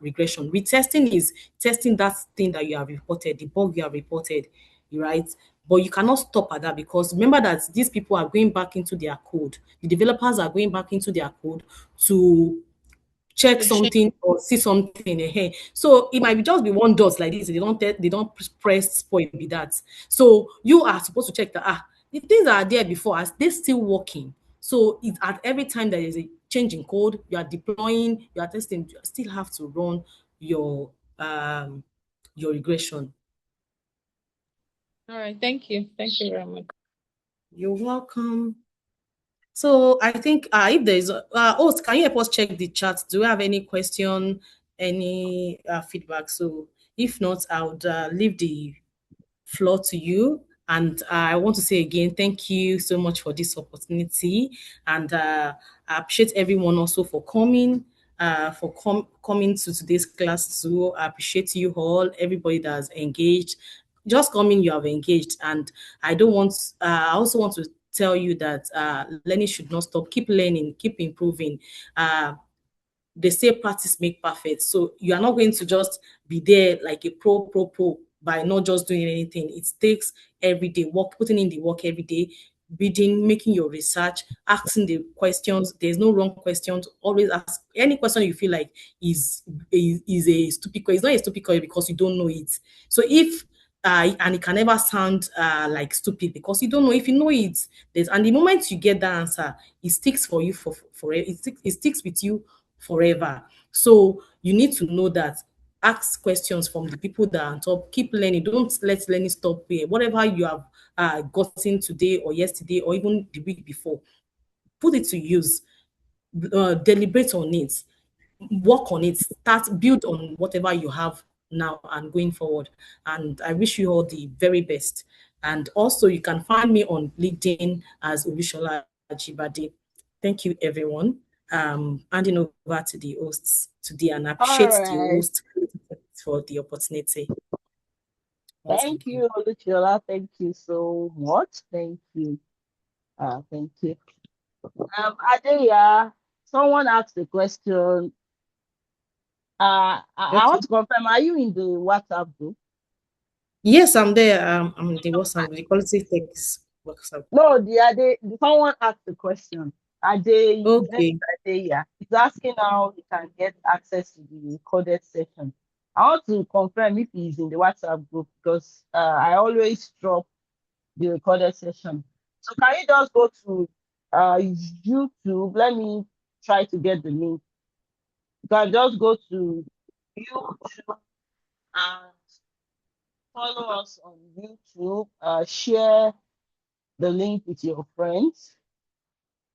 B: regression. Retesting is testing that thing that you have reported, the bug you have reported, right? But you cannot stop at that because remember that these people are going back into their code. The developers are going back into their code to check something or see something ahead. So it might be just be one dot like this. They don't press spoil be that. So you are supposed to check that the things that are there before are they still working. So it at every time there is a change in code, you are deploying, you are testing, you still have to run your regression.
F: All right, thank you. Thank you very much.
B: You're welcome. So I think if there is, host, can you help us check the chat? Do we have any question, any feedback? So if not, I would leave the floor to you. And I want to say again, thank you so much for this opportunity. And I appreciate everyone also for coming, coming to today's class too. I appreciate you all, everybody that has engaged. Just coming, you have engaged. And I don't want, I also want to tell you that learning should not stop. Keep learning, keep improving. They say practice make perfect. So you are not going to just be there like a pro by not just doing anything. It takes every day work, putting in the work every day, reading, making your research, asking the questions. There's no wrong questions. Always ask any question you feel like is a stupid question. It's not a stupid question because you don't know it. So if and it can never sound like stupid because you don't know. If you know it, and the moment you get that answer, it sticks for you for forever. It sticks with you forever. So you need to know that. Ask questions from the people that are on top. Keep learning. Don't let learning stop here. Whatever you have gotten today or yesterday or even the week before, put it to use. Deliberate on it. Work on it. Start build on whatever you have now and going forward. And I wish you all the very best. And also, you can find me on LinkedIn as Olusola Ajibade. Thank you, everyone. Handing over to the hosts today, and I
A: All
B: appreciate the
A: right.
B: host for the opportunity.
A: Thank you, Olusola. Thank you so much. Thank you. Thank you. Adeya, someone asked a question. I
B: Okay.
A: want to confirm, are you in the WhatsApp group?
B: Yes, I'm there. I'm in the WhatsApp, the Quality Techies WhatsApp.
A: No, someone asked the question.
B: Okay.
A: Adeya, he's asking how he can get access to the recorded session. I want to confirm if he's in the WhatsApp group because I always drop the recorded session. So can you just go to YouTube? Let me try to get the link. You can just go to YouTube and follow us on YouTube. Share the link with your friends.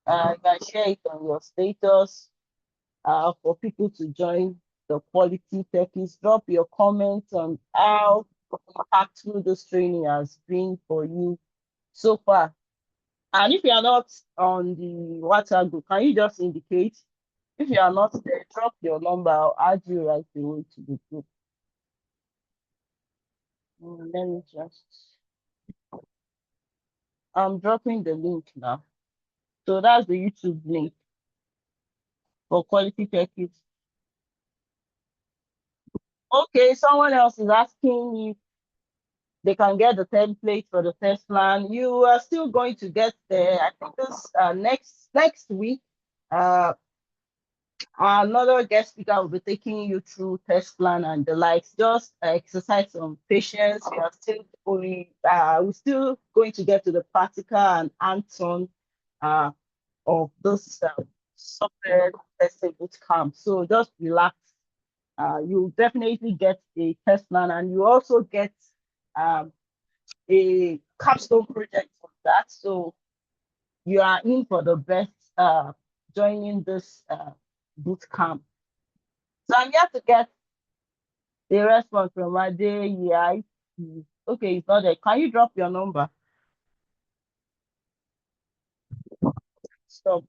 A: You can share it on your status for people to join the Quality Techies. Drop your comments on how impactful this training has been for you so far. And if you are not on the WhatsApp group, can you just indicate? If you are not there, drop your number. I'll add you right away to the group. Let me just. I'm dropping the link now. So that's the YouTube link for Quality Techies. Okay, someone else is asking if they can get the template for the test plan. You are still going to get there. I think this next week. Another guest speaker will be taking you through test plan and the likes. Just exercise some patience. We're still going to get to the practical and hands-on of this software testing bootcamp. So just relax. You'll definitely get a test plan, and you also get a capstone project for that. So you are in for the best joining this boot camp. So I'm here to get a response from my day. Yeah, okay, it's not there. Can you drop your number? Stop.